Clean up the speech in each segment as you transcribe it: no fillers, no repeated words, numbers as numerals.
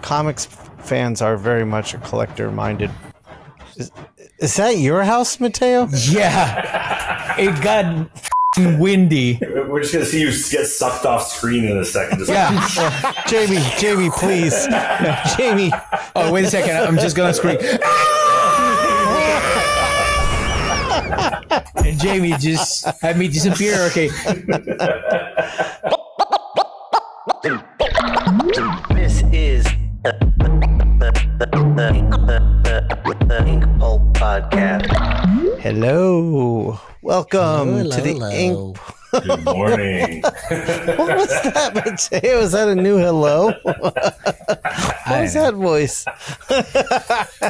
comics fans are very much a collector-minded. Is that your house, Mattteo? Yeah, it got windy. We're just gonna see you get sucked off screen in a second. Jamie, please, Jamie. Oh, wait a second. I'm just gonna scream. And Jamie just had me disappear. Okay. This is the Inkpulp podcast. Hello, welcome to the Ink. Good morning. What was that, Mattteo? Was that a new hello? What was that voice?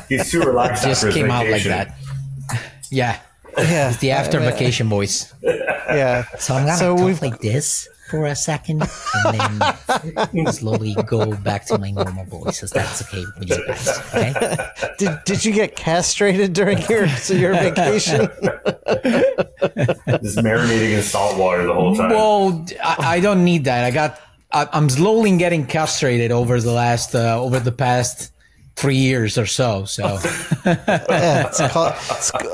He's too relaxed. It just after his came out like vacation. that. Yeah. Yeah, It's the after vacation voice. yeah. So I'm gonna talk like this for a second, and then slowly go back to my normal voice, if that's okay with you guys. Okay? Did you get castrated during your vacation? Just marinating in salt water the whole time. Well, I don't need that. I'm slowly getting castrated over the past 3 years or so. So Yeah,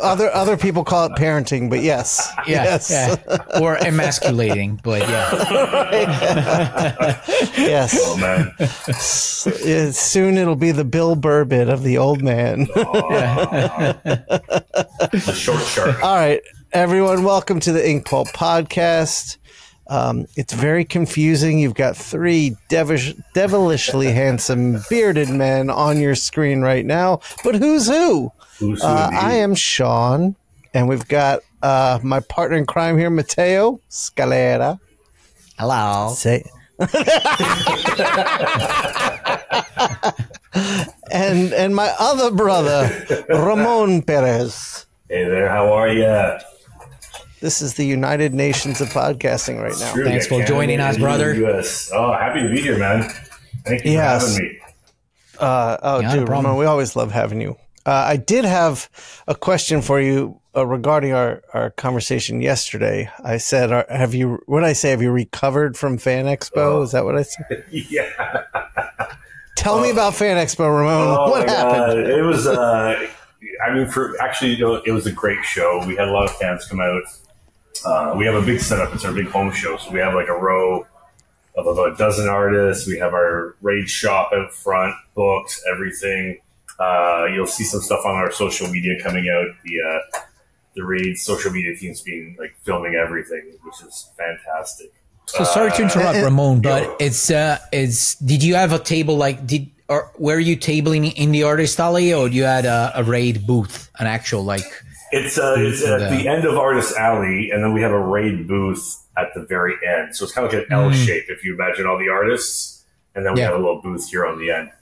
other people call it parenting, but yes, yeah, yes, yeah. Or emasculating, but yeah. yes. Oh man. Soon it'll be the Bill Burr bit of the old man. The short shark. All right, everyone, welcome to the Inkpulp podcast. It's very confusing. You've got three devilishly handsome bearded men on your screen right now, but who's who? Who's who I am Shawn, and we've got my partner in crime here, Mattteo Scalera. Hello. Say. and my other brother, Ramon Perez. Hey there, how are you? This is the United Nations of podcasting right now. Thanks for joining us, brother. US. Oh, happy to be here, man. Thank you Yes. for having me. Dude, Ramon, we always love having you. I did have a question for you regarding our conversation yesterday. I said, have you recovered from Fan Expo? Is that what I said? Yeah. Tell me about Fan Expo, Ramon. What happened? It was, it was a great show. We had a lot of fans come out. We have a big setup. It's our big home show. So we have like a row of about a dozen artists. We have our raid shop out front, books, everything. You'll see some stuff on our social media coming out. The raid social media team's been like filming everything, which is fantastic. So sorry to interrupt, Ramon, but it's did you have a table or were you tabling in the artist alley, or you had a raid booth, an actual like? It's at the end of Artist Alley, and then we have a raid booth at the very end. So it's kind of like an L shape if you imagine all the artists, and then we have a little booth here on the end.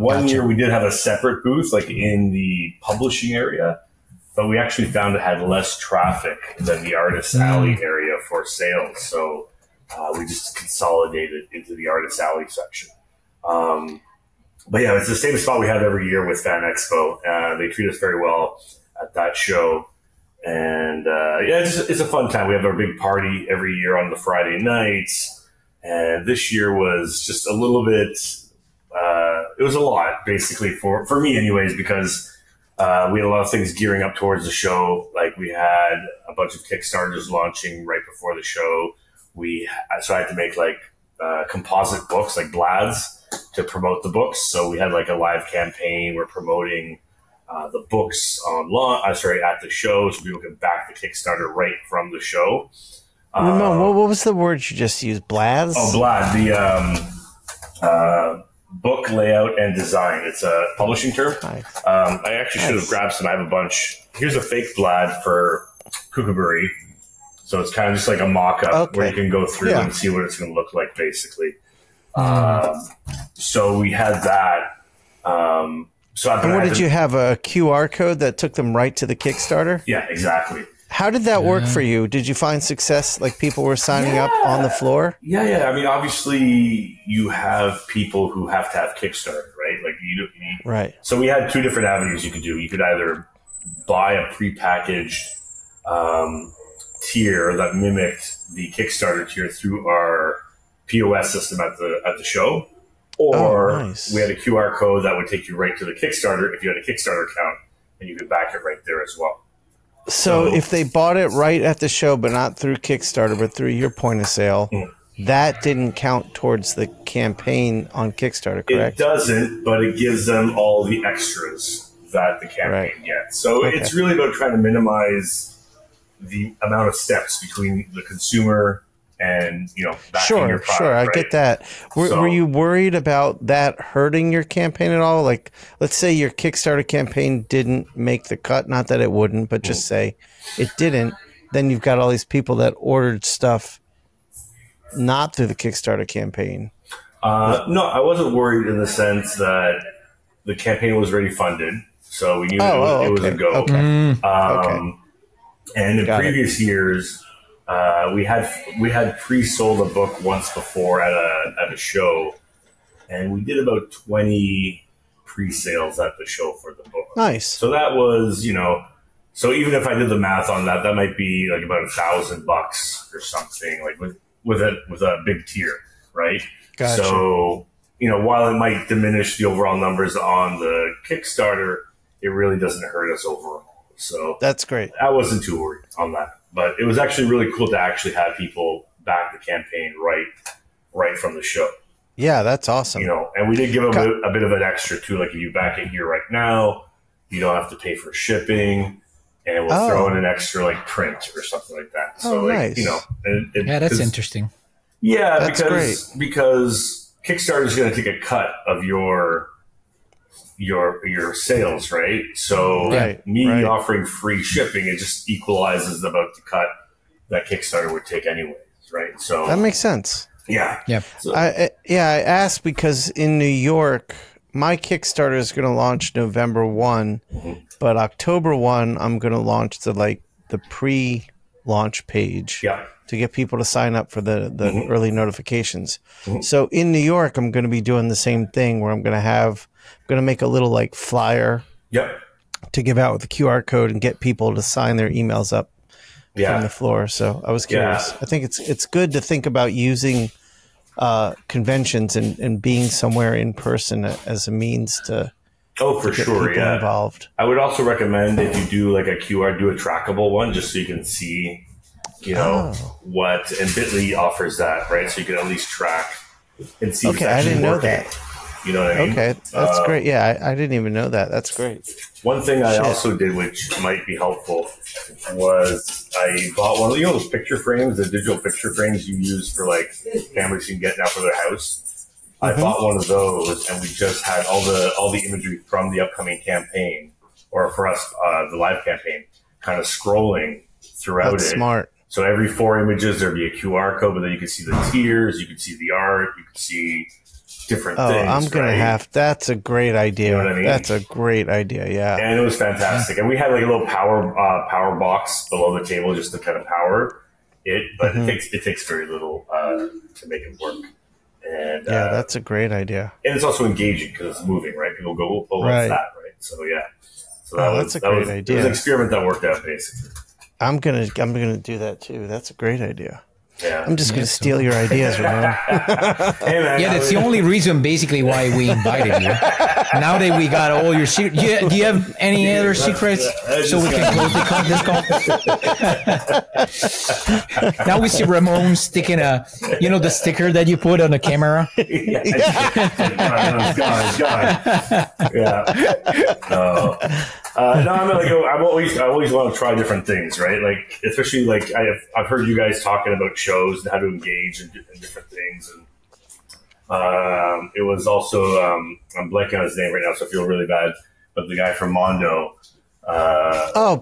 One year we did have a separate booth, like in the publishing area, but we actually found it had less traffic than the Artist Alley area for sales. So we just consolidated into the Artist Alley section. But yeah, it's the same spot we have every year with Fan Expo. They treat us very well at that show. And it's a fun time. We have our big party every year on the Friday nights. And this year was just a little bit, it was a lot basically for me anyways, because we had a lot of things gearing up towards the show. Like we had a bunch of Kickstarters launching right before the show. So I had to make like composite books, like blads, to promote the books. So we had like a live campaign. We're promoting the books online. At the show, so people can back the Kickstarter right from the show. Ramon, what was the word you just used? Blads? Oh, blad. The book layout and design. It's a publishing term. Nice. I actually should have grabbed some. I have a bunch. Here's a fake blad for Kookaburra. So it's kind of just like a mock-up where you can go through and see what it's going to look like, basically. So we had that. And what did you have, a QR code that took them right to the Kickstarter? Yeah, exactly. How did that work for you? Did you find success? Like people were signing up on the floor? Yeah. I mean, obviously, you have people who have to have Kickstarter, right? Like right. So we had two different avenues you could do. You could either buy a prepackaged tier that mimicked the Kickstarter tier through our POS system at the show, Or nice. we had a QR code that would take you right to the Kickstarter if you had a Kickstarter account, and you could back it right there as well. So if they bought it right at the show, but not through Kickstarter, but through your point of sale, that didn't count towards the campaign on Kickstarter, correct? It doesn't, but it gives them all the extras that the campaign gets. So it's really about trying to minimize the amount of steps between the consumer and, backing your product. Sure, I get that. Were you worried about that hurting your campaign at all? Like, let's say your Kickstarter campaign didn't make the cut, not that it wouldn't, but just say it didn't, then you've got all these people that ordered stuff not through the Kickstarter campaign. No, I wasn't worried in the sense that the campaign was already funded, so we knew it was a go. Okay. And in previous years, we had pre-sold a book once before at a show, and we did about 20 pre-sales at the show for the book. Nice. So that was, so even if I did the math on that, that might be like about $1,000 or something, like with a big tier, right? Gotcha. So, while it might diminish the overall numbers on the Kickstarter, it really doesn't hurt us overall. So that's great. I wasn't too worried on that. But it was actually really cool to actually have people back the campaign right from the show. Yeah, that's awesome. And we did give them a bit of an extra too. Like if you back it here right now, you don't have to pay for shipping, and we'll throw in an extra like print or something like that. So nice. That's interesting. Yeah, that's because Kickstarter is going to take a cut of your sales, right? So offering free shipping, it just equalizes about the cut that Kickstarter would take anyways, right? So that makes sense. Yeah. So, I asked because in New York, my Kickstarter is going to launch November 1, but October 1, I'm going to launch the pre-launch page to get people to sign up for the early notifications. So in New York, I'm going to be doing the same thing where I'm going to make a little like flyer to give out with a QR code and get people to sign their emails up from the floor. So I was curious. I think it's good to think about using conventions and being somewhere in person as a means to get people involved. I would also recommend if you do like a QR, do a trackable one just so you can see, what, and Bitly offers that, right? So you can at least track and see. Okay, I didn't know that. You know what I mean? Okay, that's great. Yeah, I didn't even know that. That's great. One thing I also did, which might be helpful, was I bought one of those picture frames, the digital picture frames you use for like families can get now for their house. I bought one of those, and we just had all the imagery from the upcoming campaign, or for us, the live campaign, kind of scrolling throughout That's smart. So every 4 images, there'd be a QR code, but then you could see the tiers, you could see the art, you could see different things. I'm going to have, that's a great idea. You know what I mean? That's a great idea. Yeah. And it was fantastic. And we had like a little power box below the table just to kind of power it, but it takes very little to make it work. And that's a great idea. And it's also engaging because it's moving, right? People go, oh, what's that, right? So So that's a great idea. It was an experiment that worked out basically. I'm gonna do that too. That's a great idea. Yeah. I'm just going to steal your ideas, Ramon. Hey, man, that's the only reason basically why we invited you. Now that we got all your secrets, do you have any other secrets so we can close this call? Now we see Ramon sticking the sticker that you put on the camera. It's gone. Yeah. No, I mean, like I always want to try different things, right? Like, especially like I've heard you guys talking about shows and how to engage in different things, and it was also I'm blanking on his name right now, so I feel really bad. But the guy from Mondo.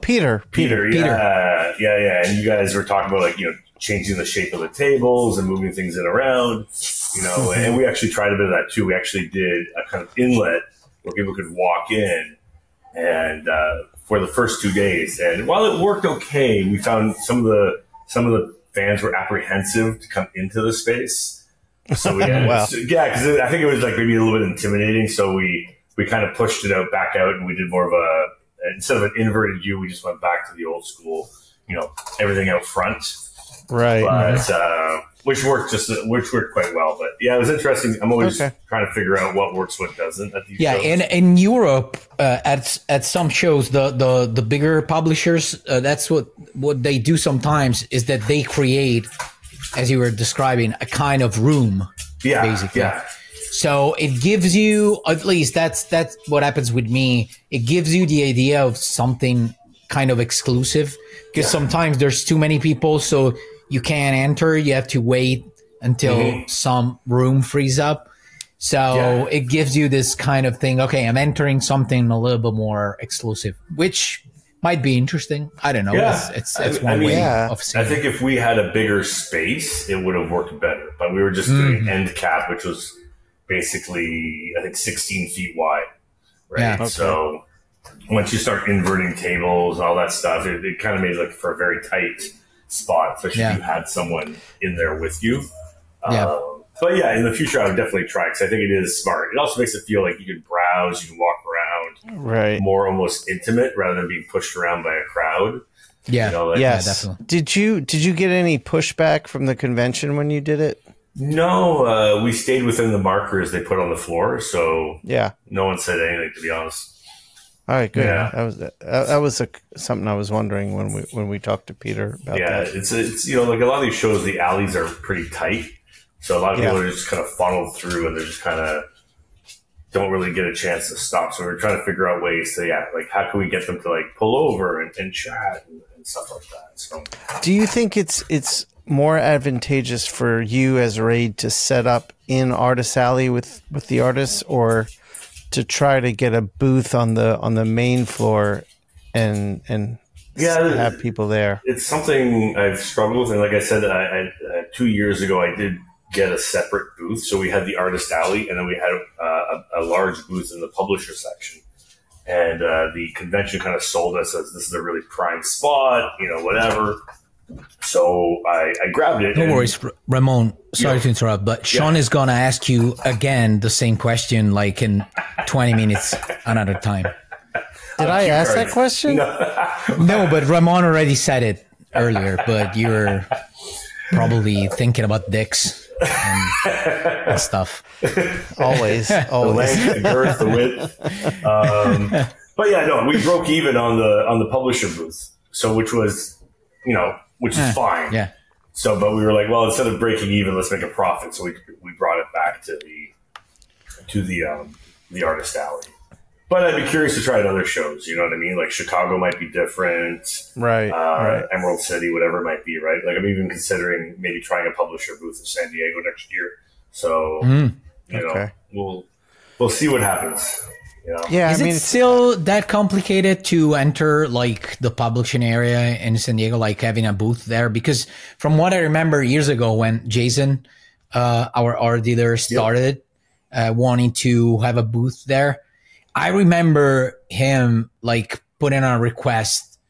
Peter. Yeah. And you guys were talking about like changing the shape of the tables and moving things in around, and we actually tried a bit of that too. We actually did a kind of inlet where people could walk in. And for the first 2 days, and while it worked okay, we found some of the fans were apprehensive to come into the space. So we had, because I think it was like maybe a little bit intimidating. So we kind of pushed it back out, and we did more of instead of an inverted U, we just went back to the old school, everything out front. Right. But which worked quite well. But yeah, it was interesting. I'm always trying to figure out what works, what doesn't at these shows. And in Europe, at some shows, the bigger publishers, that's what they do sometimes is that they create, as you were describing, a kind of room, basically. Yeah. So it gives you, at least that's what happens with me. It gives you the idea of something kind of exclusive, because sometimes there's too many people, so you can't enter. You have to wait until some room frees up. So it gives you this kind of thing. Okay, I'm entering something a little bit more exclusive, which might be interesting. I don't know. Yeah. It's one way of seeing I think if we had a bigger space, it would have worked better. But we were just doing end cap, which was basically, I think, 16 feet wide. Right. Yeah, okay. So once you start inverting tables and all that stuff, it kind of made it for a very tight spot, especially if you had someone in there with you. But yeah, in the future, I would definitely try, because I think it is smart. It also makes it feel like you can browse, you can walk around, more almost intimate rather than being pushed around by a crowd. Yeah, definitely. Did you get any pushback from the convention when you did it? No, we stayed within the markers they put on the floor, so no one said anything, to be honest. All right, good. Yeah. That was something I was wondering when we talked to Peter about that. Yeah, it's a lot of these shows, the alleys are pretty tight, so a lot of people are just kind of funneled through, and they're just kind of don't really get a chance to stop. So we're trying to figure out ways to how can we get them to pull over and chat and stuff like that. So, do you think it's more advantageous for you as Raid to set up in Artist Alley with the artists, or to try to get a booth on the main floor and have people there? It's something I've struggled with, and like I said, I 2 years ago I did get a separate booth. So we had the Artist Alley, and then we had a large booth in the publisher section. And the convention kind of sold us as this is a really prime spot, whatever. So I grabbed it. No worries, Ramon. Sorry to interrupt, but Shawn is going to ask you again the same question in 20 minutes another time. Did I ask that question? No, but Ramon already said it earlier, but you're probably thinking about dicks and stuff. Always. The length, the girth, the width. But yeah, no, we broke even on the publisher booth. So which was, which is fine. Yeah. So, but we were like, well, instead of breaking even, let's make a profit. So we brought it back to the Artist Alley. But I'd be curious to try it other shows. You know what I mean? Like Chicago might be different. Right. Emerald City, whatever it might be. Right. I'm even considering maybe trying a publisher booth in San Diego next year. So we'll see what happens. Yeah, is it still that complicated to enter the publishing area in San Diego, having a booth there? Because from what I remember years ago, when Jason, our art dealer, started wanting to have a booth there, I remember him putting on a request,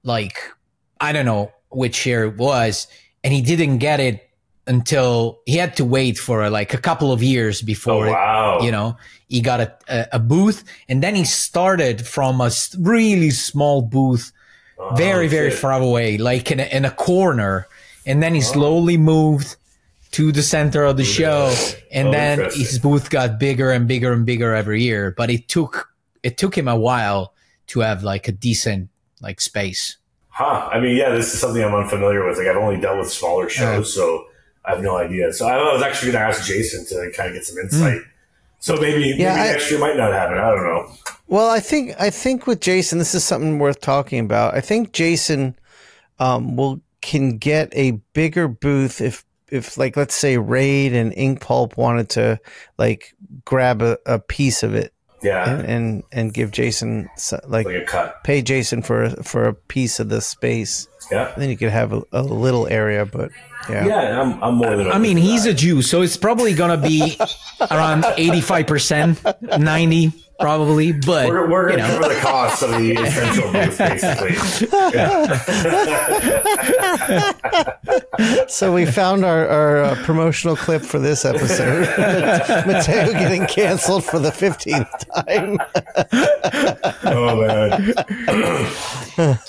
I don't know which year it was, and he didn't get it until he had to wait for a couple of years before he got a booth. And then he started from a really small booth, very far away, in a corner. And then he slowly moved to the center of the show. And then his booth got bigger and bigger and bigger every year. But it took him a while to have a decent space. I mean, this is something I'm unfamiliar with. I've only dealt with smaller shows, so I have no idea. So I was actually going to ask Jason to kind of get some insight. So maybe next year might not happen. I don't know. Well, I think with Jason, this is something worth talking about. I think Jason can get a bigger booth if let's say Raid and Inkpulp wanted to grab a piece of it. Yeah. And give Jason a cut. Pay Jason for a piece of the space. Yeah. And then you could have a little area, but I'm more than. I mean, he's a Jew, so it's probably gonna be around 85%, 90%. probably, but we're going to cover the cost of the essential booth, basically. So we found our promotional clip for this episode. Mattteo getting canceled for the 15th time. Oh man!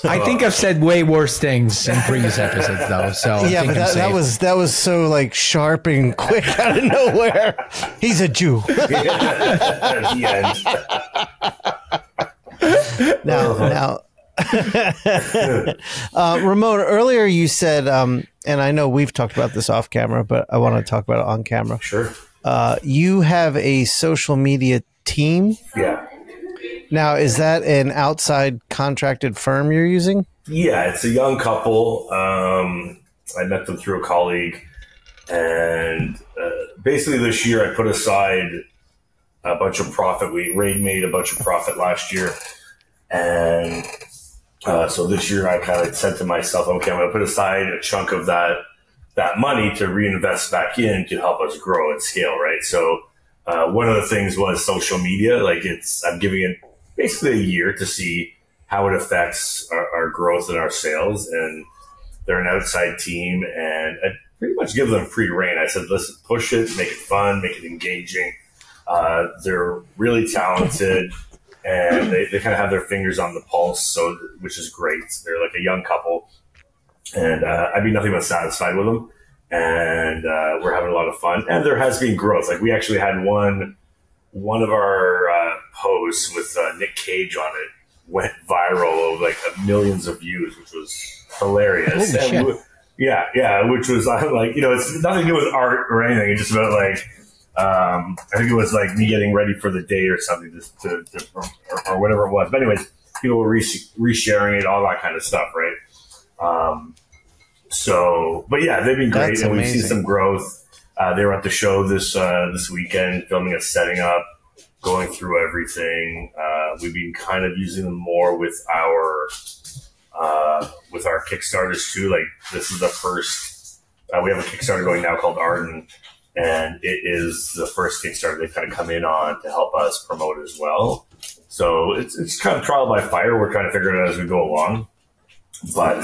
I think I've said way worse things in previous episodes, though. So yeah, but that was so like sharp and quick out of nowhere. He's a Jew. At the end. Now, Ramon, earlier you said, and I know we've talked about this off camera, but I want to talk about it on camera. Sure. You have a social media team. Yeah. Now, is that an outside contracted firm you're using? Yeah, it's a young couple. I met them through a colleague, and basically this year I put aside a bunch of profit. Raid made a bunch of profit last year, and so this year I kind of said to myself, okay, I'm going to put aside a chunk of that money to reinvest back in to help us grow and scale, right? So one of the things was social media. Like I'm giving it basically a year to see how it affects our growth and our sales. And they're an outside team, and I pretty much give them free reign. I said, listen, push it, make it fun, make it engaging. They're really talented, and they kind of have their fingers on the pulse, which is great. They're like a young couple, and I'd be nothing but satisfied with them. And we're having a lot of fun, and there has been growth. Like we actually had one of our posts with Nick Cage on it went viral of like millions of views, which was hilarious. Yeah, which was like, it's nothing to do with art or anything. It's just about like, I think it was like me getting ready for the day or something, or whatever it was. But anyways, people were resharing it, all that kind of stuff, right? But yeah, they've been great, and we've seen some growth. They were at the show this weekend, filming us setting up, going through everything. We've been kind of using them more with our Kickstarters too. Like this is the first. We have a Kickstarter going now called Arden, and it is the first Kickstarter they've kind of come in on to help us promote as well. So it's kind of trial by fire. We're trying to figure it out as we go along, but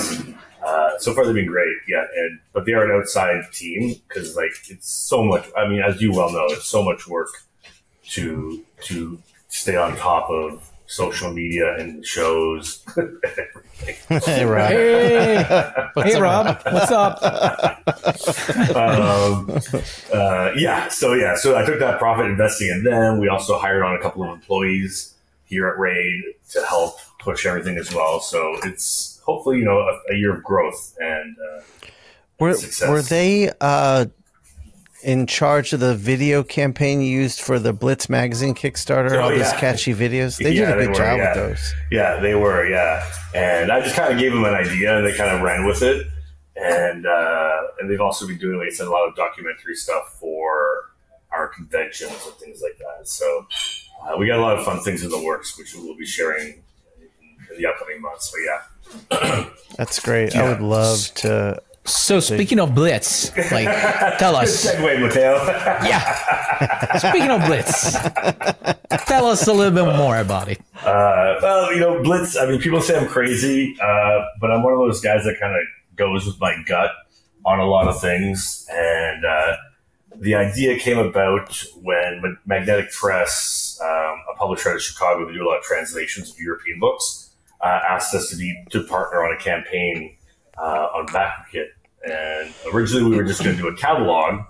so far they've been great. Yeah, but they are an outside team because like it's so much. I mean, as you well know, it's so much work to stay on top of social media and shows. Hey, Rob. Hey, Rob. What's up? So I took that profit investing in them. We also hired on a couple of employees here at Raid to help push everything as well. So it's hopefully, a year of growth and success. Were they in charge of the video campaign you used for the Blitz magazine Kickstarter? All these catchy videos. They did a good job with those. Yeah, they were. Yeah, and I just kind of gave them an idea, and they kind of ran with it. And they've also been doing, like I said, a lot of documentary stuff for our conventions and things like that. So we got a lot of fun things in the works, which we'll be sharing in the upcoming months. But yeah, that's great. Yeah. I would love to. So speaking of Blitz, like, tell us. Good segue, Mattteo. Yeah. Speaking of Blitz, tell us a little bit more about it. Well, Blitz. I mean, people say I'm crazy, but I'm one of those guys that kind of goes with my gut on a lot of things. And the idea came about when Magnetic Press, a publisher out of Chicago that do a lot of translations of European books, asked us to partner on a campaign on BackKit. And originally we were just going to do a catalog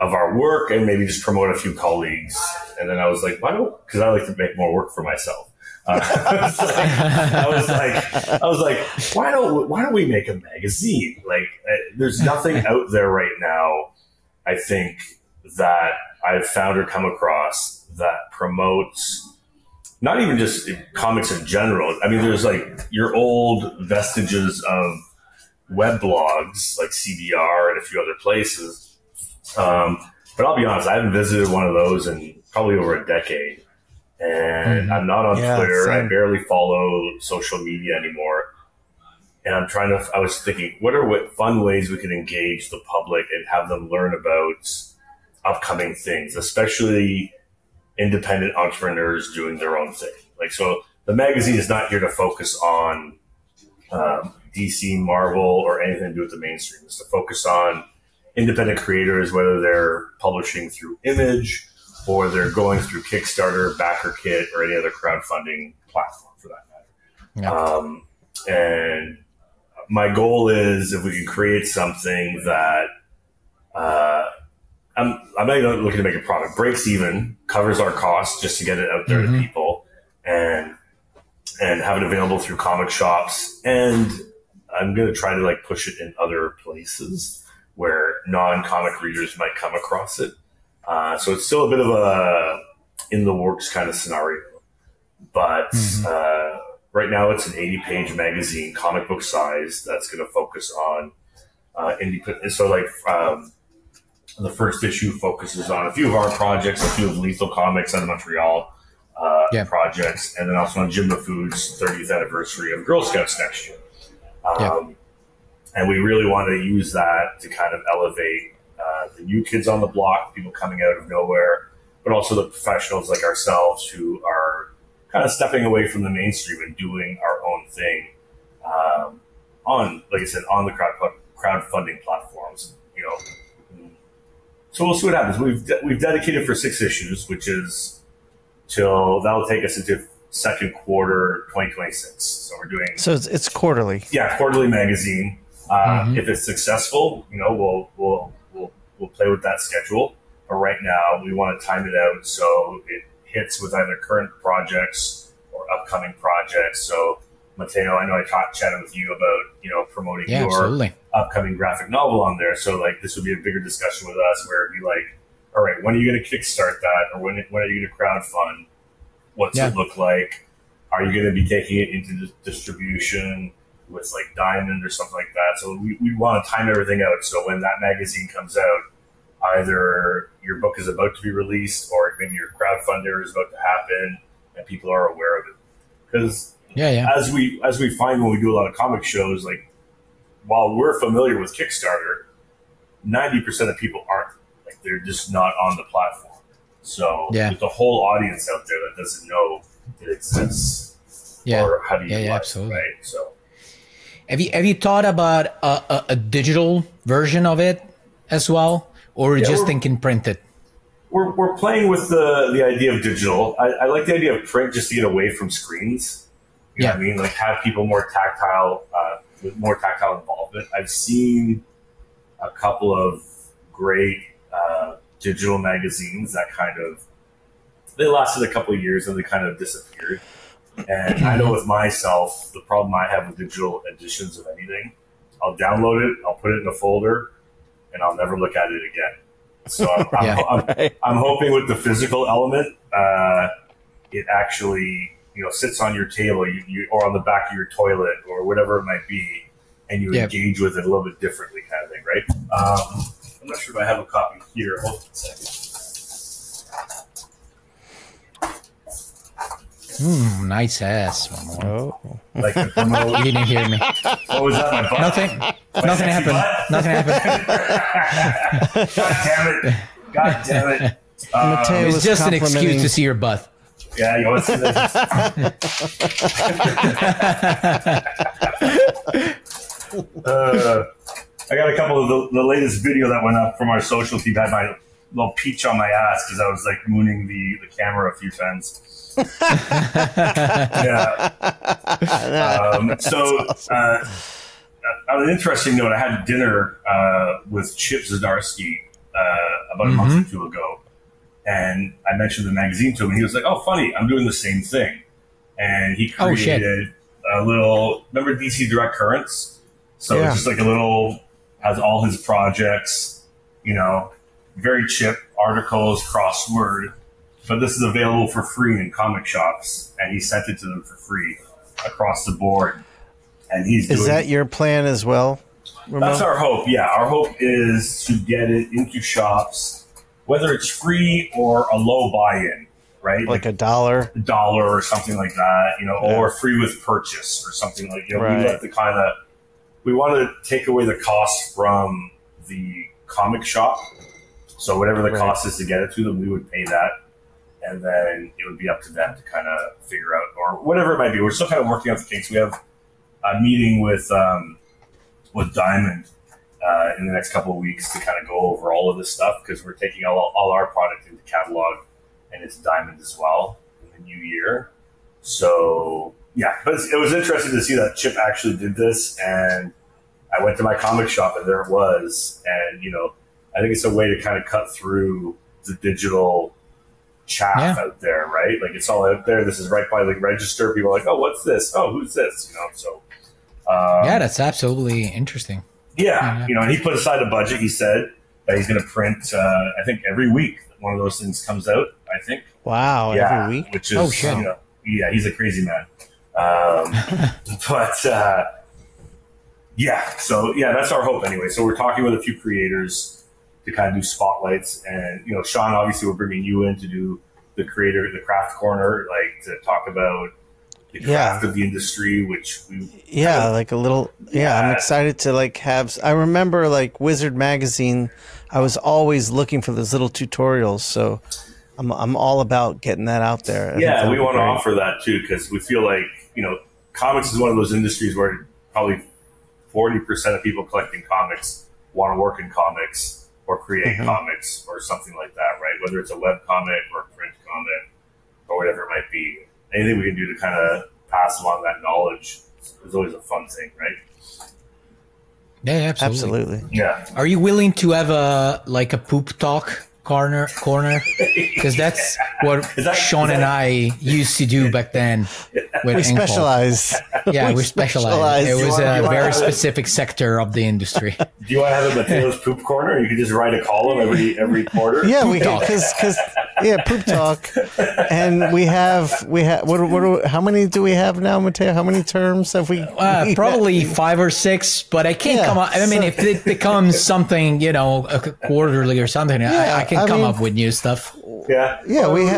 of our work and maybe just promote a few colleagues. And then I was like, why don't, because I like to make more work for myself. I was like, why don't we make a magazine? Like, there's nothing out there right now, I think, that I've found or come across that promotes not even just comics in general. I mean, there's like your old vestiges of web blogs like CBR and a few other places. But I'll be honest, I haven't visited one of those in probably over a decade. And I'm not on Twitter. Same. I barely follow social media anymore. And I was thinking, what fun ways we can engage the public and have them learn about upcoming things, especially independent entrepreneurs doing their own thing. Like, so the magazine is not here to focus on DC, Marvel, or anything to do with the mainstream. It's to focus on independent creators, whether they're publishing through Image or they're going through Kickstarter, BackerKit, or any other crowdfunding platform for that matter. Yeah. And my goal is if we can create something that I'm not even looking to make a product, breaks even, covers our costs just to get it out there to people, and have it available through comic shops. And I'm going to try to like push it in other places where non-comic readers might come across it. So it's still a bit of a in the works kind of scenario, but right now it's an 80-page magazine, comic book size, that's going to focus on independent. So like the first issue focuses on a few of our projects, a few of Lethal Comics out of Montreal projects, and then also on Jim the Food's 30th anniversary of Girl Scouts next year. And we really want to use that to kind of elevate the new kids on the block, people coming out of nowhere, but also the professionals like ourselves who are kind of stepping away from the mainstream and doing our own thing on, like I said, on the crowdfunding platforms. You know, so we'll see what happens. We've dedicated for 6 issues, which is that'll take us into second quarter 2026. So we're doing. So it's quarterly. Yeah, quarterly magazine. If it's successful, you know, we'll play with that schedule. But right now, we want to time it out so it hits with either current projects or upcoming projects. So, Mattteo, I know I chatted with you about, you know, promoting your upcoming graphic novel on there. So, like, this would be a bigger discussion with us where it'd be like, all right, when are you going to kickstart that? Or when are you going to crowdfund? What's it look like? Are you going to be taking it into distribution with like Diamond or something like that? So we want to time everything out. So when that magazine comes out, either your book is about to be released or maybe your crowdfunder is about to happen and people are aware of it. Because as we find when we do a lot of comic shows, like while we're familiar with Kickstarter, 90% of people aren't. Like they're just not on the platform. So there's a whole audience out there that doesn't know it exists. Or how do you absolutely. Right? So have you thought about a digital version of it as well? Or just thinking printed? We're playing with the idea of digital. I like the idea of print just to get away from screens. You know what I mean? Like have people more tactile, with more tactile involvement. I've seen a couple of great digital magazines that they lasted a couple of years and they kind of disappeared. And I know with myself, the problem I have with digital editions of anything, I'll download it, I'll put it in a folder, and I'll never look at it again. So I'm hoping with the physical element, it actually, you know, sits on your table or on the back of your toilet or whatever it might be, and you engage with it a little bit differently kind of thing, right? I'm not sure if I have a copy here. Hold on a second. Nice ass. Oh. Like you didn't hear me. What was that? My butt? Nothing happened. Nothing happened. God damn it. It's just an excuse to see your butt. Yeah, you want to see this? I got a couple of the latest video that went up from our social team. Had my little peach on my ass because I was like mooning the camera a few times. On an interesting note, I had dinner with Chip Zdarsky about a month or two ago, and I mentioned the magazine to him, and he was like, "Oh, funny, I'm doing the same thing." And he created a little, remember DC Direct Currents? So it's just like a little, has all his projects, you know, very Chip articles, crossword. But this is available for free in comic shops, and he sent it to them for free across the board. And is that your plan as well, Ramon? That's our hope. Yeah, our hope is to get it into shops, whether it's free or a low buy-in, right? Like $1, or something like that, you know, or free with purchase or something like. You know, we want to take away the cost from the comic shop. So whatever the cost is to get it to them, we would pay that. and then it would be up to them to kind of figure out, or whatever it might be. We're still kind of working out the kinks. We have a meeting with Diamond in the next couple of weeks to kind of go over all of this stuff, because we're taking all our product into catalog, and it's Diamond as well in the new year. So yeah, but it was interesting to see that Chip actually did this, and I went to my comic shop and there it was. And, I think it's a way to kind of cut through the digital chaff out there, right? Like, it's all out there. This is right by the register. People are like, oh, what's this? Oh, who's this? So. Yeah, that's absolutely interesting. Yeah. And he put aside a budget. He said that he's going to print, I think every week one of those things comes out, I think. Wow. Yeah, every week? Which is, yeah, he's a crazy man. But, so that's our hope anyway. So we're talking with a few creators to kind of do spotlights, and Shawn, obviously we're bringing you in to do the craft corner, like to talk about the craft of the industry, which like a little I'm excited to like have. I remember like Wizard magazine, I was always looking for those little tutorials, so I'm all about getting that out there. Yeah, we want to offer that too, because we feel like comics is one of those industries where probably 40% of people collecting comics want to work in comics or create comics or something like that, right? Whether it's a web comic or a print comic or whatever it might be. Anything we can do to kind of pass along that knowledge is always a fun thing, right? Yeah, absolutely. Yeah. Are you willing to have a poop talk corner? Because that's what Shawn and I used to do back then. We specialized. Yeah, we specialized. It was a very specific sector of the industry. Do you want to have a Matteo's poop corner? You could just write a column every quarter. Yeah, we because poop talk, and we have how many do we have now, Matteo? How many terms have we? Probably 5 or 6, but I can't come up. I mean, if it becomes something, quarterly or something, I can come up with new stuff. Yeah.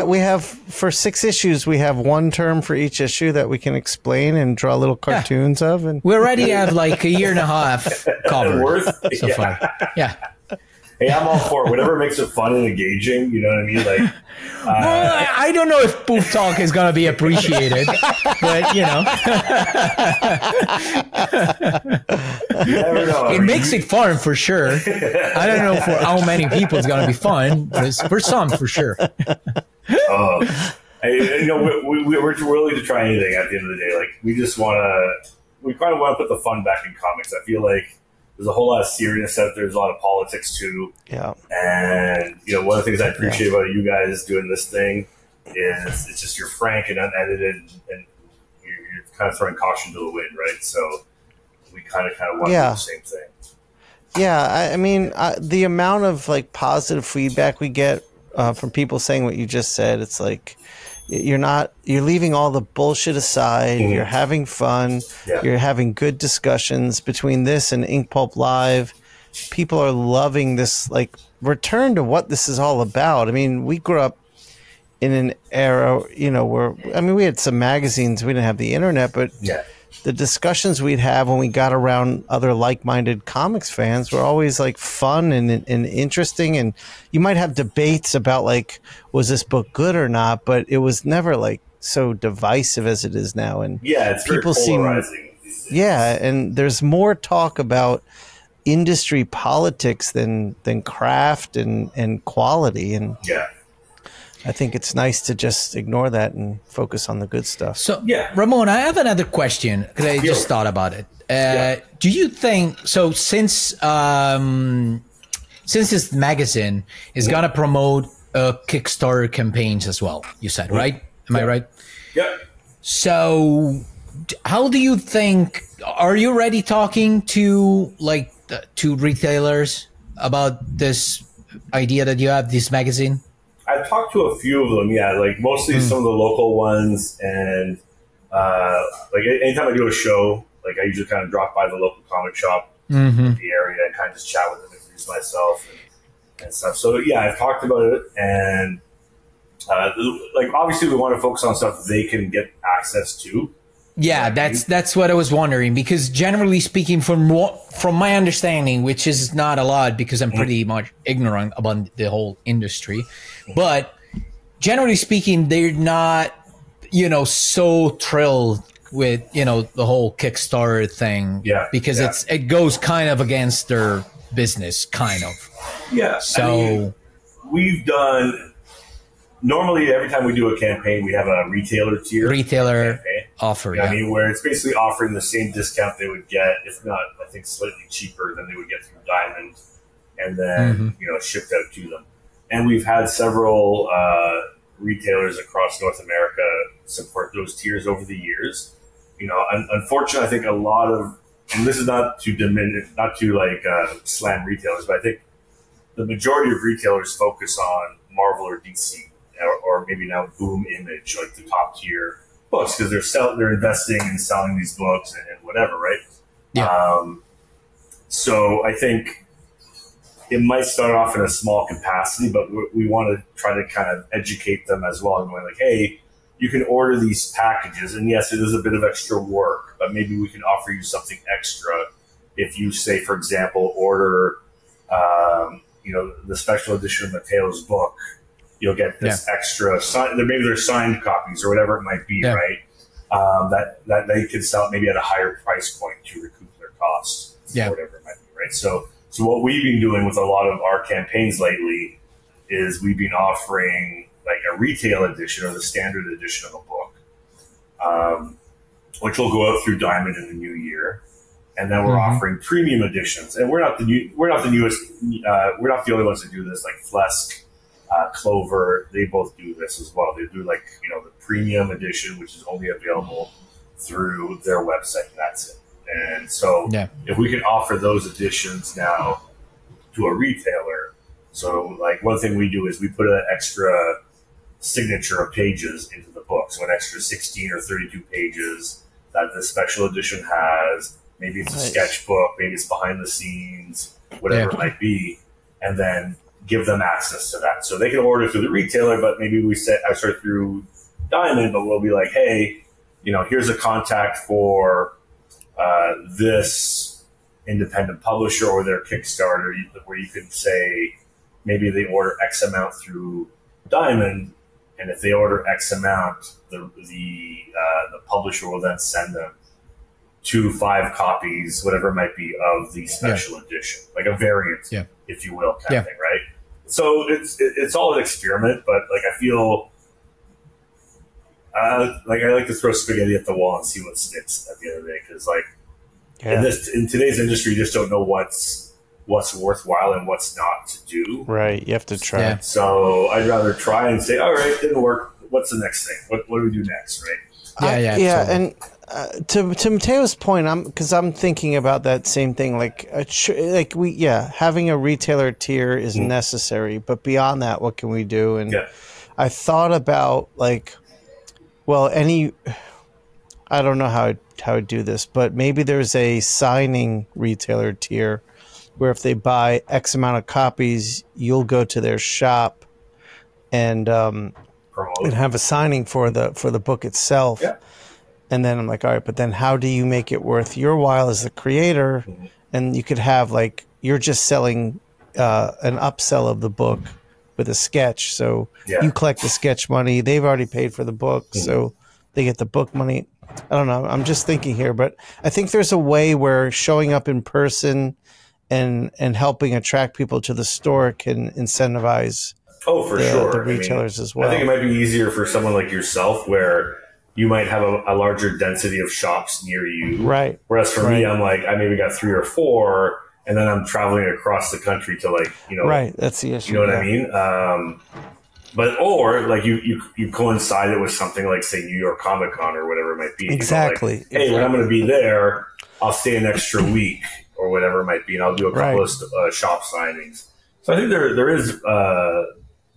We have for 6 issues, we have one term for each issue that we can explain and draw little cartoons of, and we already have like a year and a half covered so far. Yeah. Hey, I'm all for it. Whatever makes it fun and engaging. You know what I mean? Like, well, I don't know if poop talk is going to be appreciated, but you never know. It makes it fun for sure. I don't know for how many people it's going to be fun, but for some, for sure. We're willing to try anything at the end of the day. Like, we kind of want to put the fun back in comics. I feel like there's a whole lot of seriousness out there. There's a lot of politics too. Yeah. And, one of the things I appreciate about you guys doing this thing is it's just you're frank and unedited, and you're kind of throwing caution to the wind, right? So we kind of want to do the same thing. Yeah. I mean, the amount of like positive feedback we get from people saying what you just said, it's like, you're leaving all the bullshit aside. You're having fun. You're having good discussions between this and Inkpulp Live. People are loving this, like, return to what this is all about. I mean, we grew up in an era, where, we had some magazines. We didn't have the internet, but the discussions we'd have when we got around other like-minded comics fans were always like fun and interesting. And you might have debates about like, was this book good or not? But it was never like so divisive as it is now. And it's people very polarizing. And there's more talk about industry politics than craft and quality. And I think it's nice to just ignore that and focus on the good stuff. So, Ramon, I have another question because I just thought about it. Do you think so? Since this magazine is gonna promote Kickstarter campaigns as well, you said, right? Am I right? Yeah. So, how do you think? Are you already talking to to retailers about this idea that you have this magazine? I've talked to a few of them, like mostly some of the local ones, and like anytime I do a show, like I usually kind of drop by the local comic shop in the area and kind of just chat with them, introduce myself and stuff. So I've talked about it, and like obviously we want to focus on stuff they can get access to. Yeah, that's what I was wondering, because generally speaking, from my understanding, which is not a lot because I'm pretty much ignorant about the whole industry, but generally speaking, they're not, so thrilled with, the whole Kickstarter thing. Yeah. Because it goes kind of against their business, kind of. Yeah. So we've done, normally every time we do a campaign, we have a retailer tier. Offer, I mean, where it's basically offering the same discount they would get, if not, I think, slightly cheaper than they would get through Diamond, and then, shipped out to them. And we've had several retailers across North America support those tiers over the years. Unfortunately, I think a lot of, and this is not to diminish, not to slam retailers, but I think the majority of retailers focus on Marvel or DC, or maybe now Boom Image, like the top tier books, because they're investing in selling these books and whatever, right? Yeah. So I think it might start off in a small capacity, but we want to try to kind of educate them as well, and going like, hey, you can order these packages, and yes, it is a bit of extra work, but maybe we can offer you something extra if you say, for example, order, the special edition of Matteo's book. You'll get this extra, maybe they're signed copies or whatever it might be, right? That they could sell maybe at a higher price point to recoup their costs, or whatever it might be, right? So what we've been doing with a lot of our campaigns lately is we've been offering like a retail edition or the standard edition of a book, which will go out through Diamond in the new year. And then we're offering premium editions, and we're not the newest. We're not the only ones that do this. Like Flesk, Clover, they both do this as well. They do the premium edition, which is only available through their website, and that's it. And so if we can offer those editions now to a retailer, so like one thing we do is we put an extra signature of pages into the book, so an extra 16 or 32 pages that the special edition has. Maybe it's a sketchbook, maybe it's behind the scenes, whatever it might be, and then give them access to that. So they can order through the retailer, but maybe I start through Diamond, but we'll be like, hey, here's a contact for this independent publisher or their Kickstarter, where you could say maybe they order X amount through Diamond, and if they order X amount, the publisher will then send them 2-5 copies, whatever it might be, of the special edition, like a variant, if you will, kind of thing, right? So it's all an experiment, but I feel I like to throw spaghetti at the wall and see what sticks at the end of the day, because in today's industry, you just don't know what's worthwhile and what's not to do. Right, you have to try. Yeah. So I'd rather try and say, all right, it didn't work. What's the next thing? What do we do next, right? And to Matteo's point, I'm thinking about that same thing. Having a retailer tier is necessary, but beyond that, what can we do? And I thought about I don't know how to do this, but maybe there's a signing retailer tier where if they buy X amount of copies, you'll go to their shop and have a signing for the book itself. Yeah. And then I'm like, all right, but then how do you make it worth your while as the creator? And you could have you're just selling an upsell of the book with a sketch. So you collect the sketch money. They've already paid for the book, so they get the book money. I don't know. I'm just thinking here, but I think there's a way where showing up in person and helping attract people to the store can incentivize the retailers as well. I think it might be easier for someone like yourself where you might have a larger density of shops near you. Right. Whereas for me, I'm I maybe got 3 or 4, and then I'm traveling across the country to Right. That's the issue. You know what I mean? But you coincide it with something like, say, New York Comic Con or whatever it might be. Exactly. Hey, when I'm going to be there, I'll stay an extra week or whatever it might be, and I'll do a couple of shop signings. So I think there is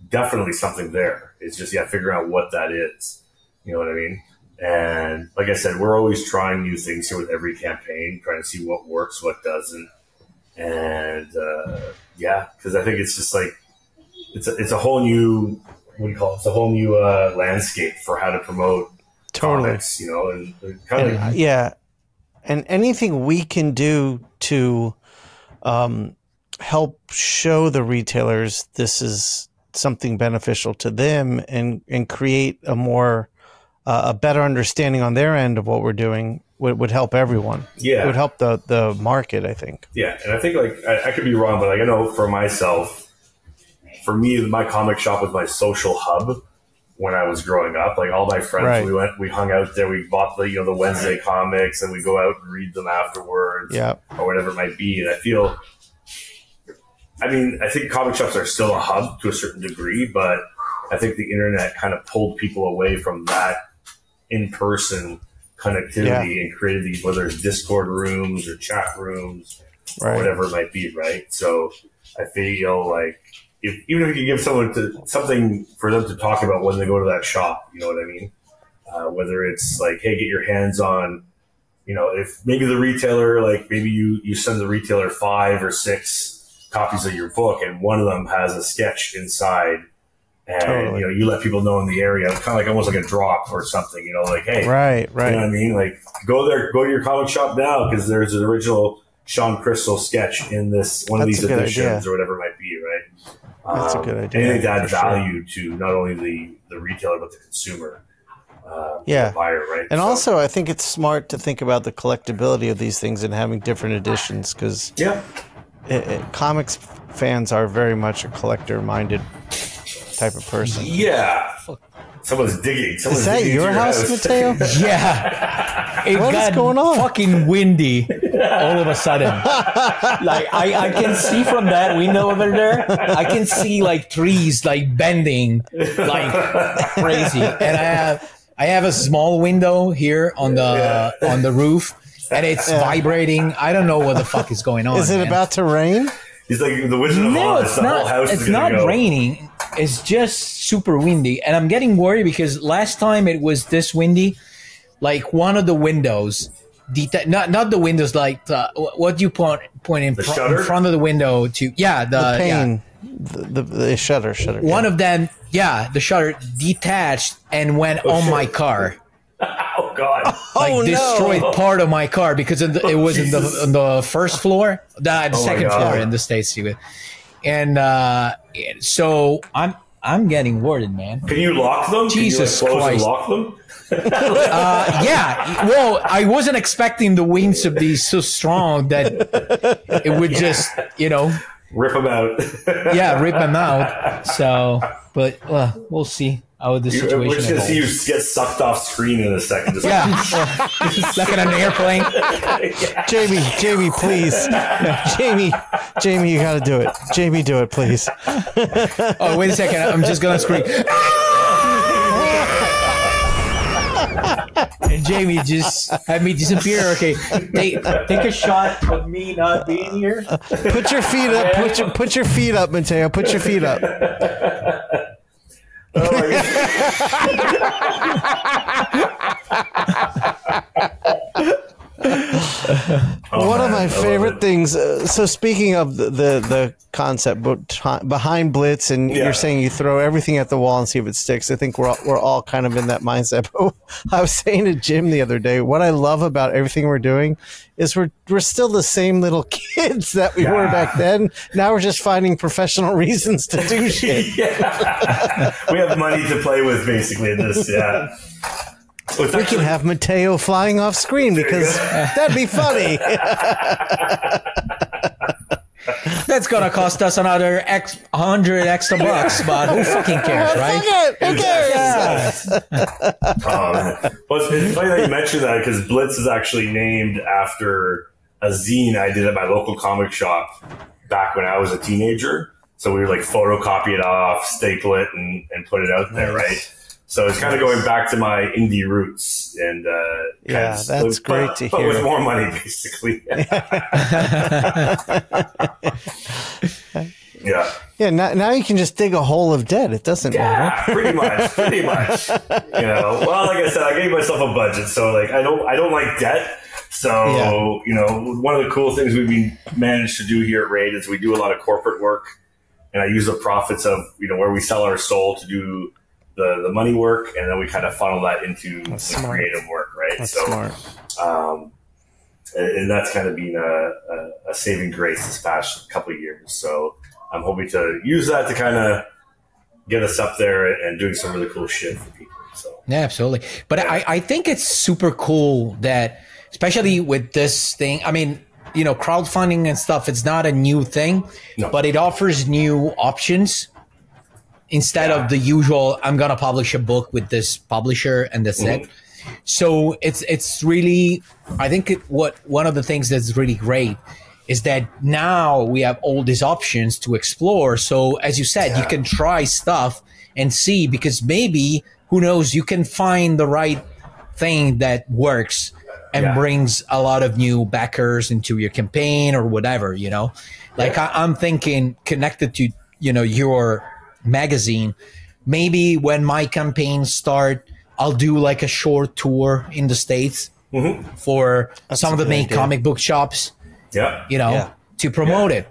definitely something there. It's just figuring out what that is. You know what I mean? And like I said, we're always trying new things here with every campaign, trying to see what works, what doesn't. And because I think it's just it's a whole new, it's a whole new landscape for how to promote comics, and kind of and anything we can do to help show the retailers this is something beneficial to them and create a better understanding on their end of what we're doing would help everyone. Yeah. It would help the market, I think. Yeah. And I think like, I could be wrong, but like, I know for myself, for me, my comic shop was my social hub when I was growing up. Like all my friends, we hung out there, we bought the Wednesday comics and we go out and read them afterwards or whatever it might be. And I think comic shops are still a hub to a certain degree, but I think the internet kind of pulled people away from that in-person connectivity and created these, whether it's Discord rooms or chat rooms or whatever it might be, right? So I feel like even if you give someone something for them to talk about when they go to that shop, you know what I mean? Whether it's like, hey, get your hands on, if maybe the retailer, like maybe you send the retailer 5 or 6 copies of your book and one of them has a sketch inside. And, you let people know in the area, kind of like almost like a drop or something, like, hey, right. You know what I mean? Like, go to your comic shop now because there's an original Shawn Crystal sketch in one of these editions or whatever it might be, right? That's a good idea. Anything to add value to not only the retailer, but the consumer, the buyer, right? And also, I think it's smart to think about the collectability of these things and having different editions because comics fans are very much a collector-minded type of person. Yeah. Someone's digging. Is that your house, Mattteo? Yeah. What is going on? Fucking windy all of a sudden. Like I can see from that window over there, I can see like trees like bending like crazy. And I have a small window here on the roof and it's vibrating. I don't know what the fuck is going on. Is it about to rain? He's like the Wizard of Oz. No, it's not. It's not raining. It's just super windy, and I'm getting worried because last time it was this windy, like one of the windows, not the windows, like what do you point in front of the window to? Yeah, the pane, the shutter. One of them, the shutter detached and went on my car. Oh God! Like destroyed part of my car because it was on the first floor, the second floor in the States. And so I'm getting worried, man. Can you lock them? Jesus Can you, Christ! And lock them? Yeah. Well, I wasn't expecting the winds to be so strong that it would just, rip them out. Rip them out. So, but we'll see how the situation We're just going to see you get sucked off screen in a second. Just like in an airplane. Jamie, please. Jamie, you got to do it. Jamie, do it, please. Oh, wait a second. I'm just going to scream. And Jamie just had me disappear. Okay, take a shot of me not being here. Put your feet up. Put your feet up, Mattteo. Put your feet up. Oh my One of my favorite things. So speaking of the concept behind Blitz, and you're saying you throw everything at the wall and see if it sticks. I think we're all kind of in that mindset. But I was saying to Jim the other day, what I love about everything we're doing is we're still the same little kids that we were back then. Now we're just finding professional reasons to do shit. We have money to play with basically in this. Yeah. We can have Mattteo flying off screen because that'd be funny. That's gonna cost us another $100 extra, but who fucking cares, right? Who cares? Well, it's funny that you mentioned that because Blitz is actually named after a zine I did at my local comic shop back when I was a teenager. So we would like photocopy it off, staple it, and put it out there, right? So it's kind of going back to my indie roots, and that's great to hear. But with more money, basically. Yeah. Now you can just dig a hole of debt. It doesn't matter. Pretty much. Well, like I said, I gave myself a budget, so like I don't like debt. So one of the cool things we've managed to do here at Raid is we do a lot of corporate work, and I use the profits of where we sell our soul to do the money work, and then we kind of funnel that into the creative work, right? That's smart. And that's kind of been a saving grace this past couple of years. So I'm hoping to use that to kind of get us up there and doing some really cool shit for people. So yeah, absolutely. But I think it's super cool that, especially with this thing, I mean, you know, crowdfunding and stuff, it's not a new thing, but it offers new options instead of the usual, I'm going to publish a book with this publisher and that's it. So it's really, I think one of the things that's really great is that now we have all these options to explore. So as you said, you can try stuff and see, because maybe, who knows, you can find the right thing that works and brings a lot of new backers into your campaign or whatever, you know. Like I'm thinking, connected to, you know, your magazine, maybe when my campaigns start, I'll do like a short tour in the States for some of the main comic book shops, you know, to promote it.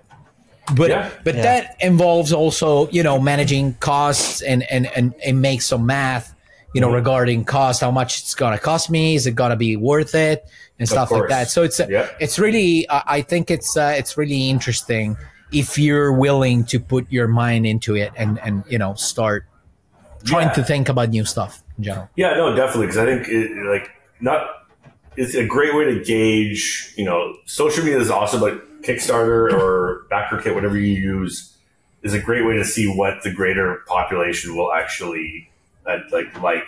But that involves also, you know, managing costs and make some math, you know, regarding cost, how much it's going to cost me. Is it going to be worth it and stuff like that? So it's really, I think it's really interesting if you're willing to put your mind into it and you know, start trying to think about new stuff in general. Yeah, no, definitely. Because I think it's a great way to gauge, you know, social media is awesome, but Kickstarter or BackerKit, whatever you use, is a great way to see what the greater population will actually like.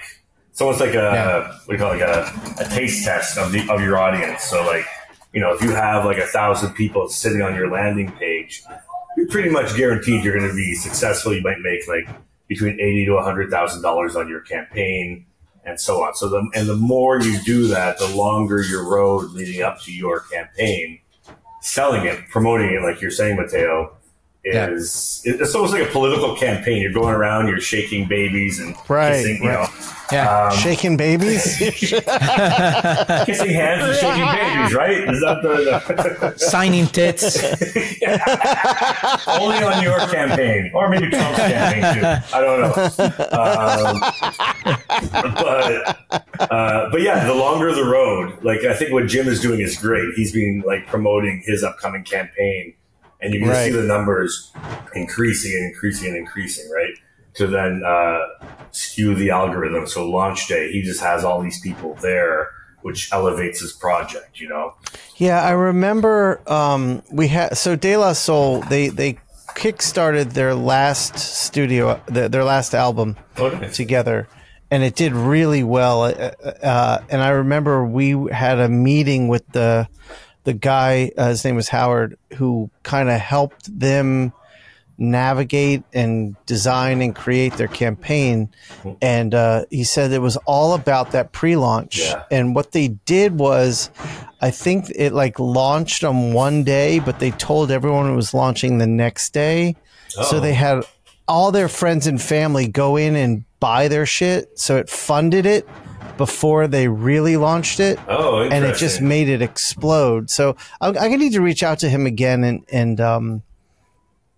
It's almost like what do you call it, like a taste test of your audience. So like, you know, if you have like 1,000 people sitting on your landing page, you're pretty much guaranteed you're going to be successful. You might make like between $80,000 to $100,000 on your campaign, and so on. So the more you do that, the longer your road leading up to your campaign, selling it, promoting it, like you're saying, Mattteo, it's almost like a political campaign. You're going around, you're shaking babies and kissing, you know. Shaking babies? Kissing hands and shaking babies, right? Is that the signing tits? Only on your campaign, or maybe Trump's campaign too. I don't know. But yeah, the longer the road, like I think what Jim is doing is great. He's been like promoting his upcoming campaign, and you can see the numbers increasing and increasing and increasing, right? To then skew the algorithm. So launch day, he just has all these people there, which elevates his project, you know? Yeah, I remember we had, so De La Soul, they kickstarted their last their last album together, and it did really well. And I remember we had a meeting with the guy, his name was Howard, who kind of helped them navigate and design and create their campaign. And he said it was all about that pre-launch. And what they did was, I think it like launched on one day, but they told everyone it was launching the next day. So they had all their friends and family go in and buy their shit. So it funded it before they really launched it. And it just made it explode. So I need to reach out to him again and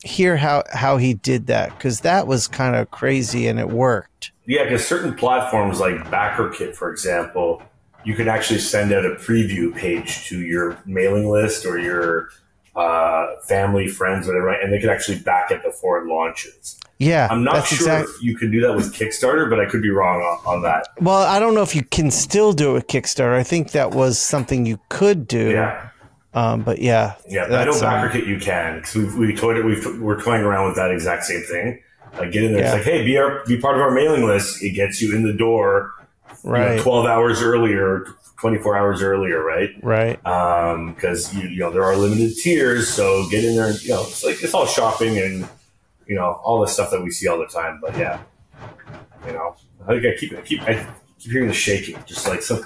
hear how he did that, because that was kind of crazy and it worked. Yeah, because certain platforms like BackerKit, for example, you can actually send out a preview page to your mailing list or your family, friends, whatever, and they can actually back it before it launches. Yeah, I'm not sure if you can do that with Kickstarter, but I could be wrong on that. Well, I don't know if you can still do it with Kickstarter. I think that was something you could do. Yeah. But yeah. Yeah, I know BackerKit you can, because we're toying around with that exact same thing. Like get in there, it's like, hey, be part of our mailing list. It gets you in the door, right? 12 hours earlier, 24 hours earlier, right? Right. Because you know there are limited tiers, so get in there. And, you know, it's all shopping and you know all the stuff that we see all the time. But yeah, you know, I think I keep hearing the shaking, just like some.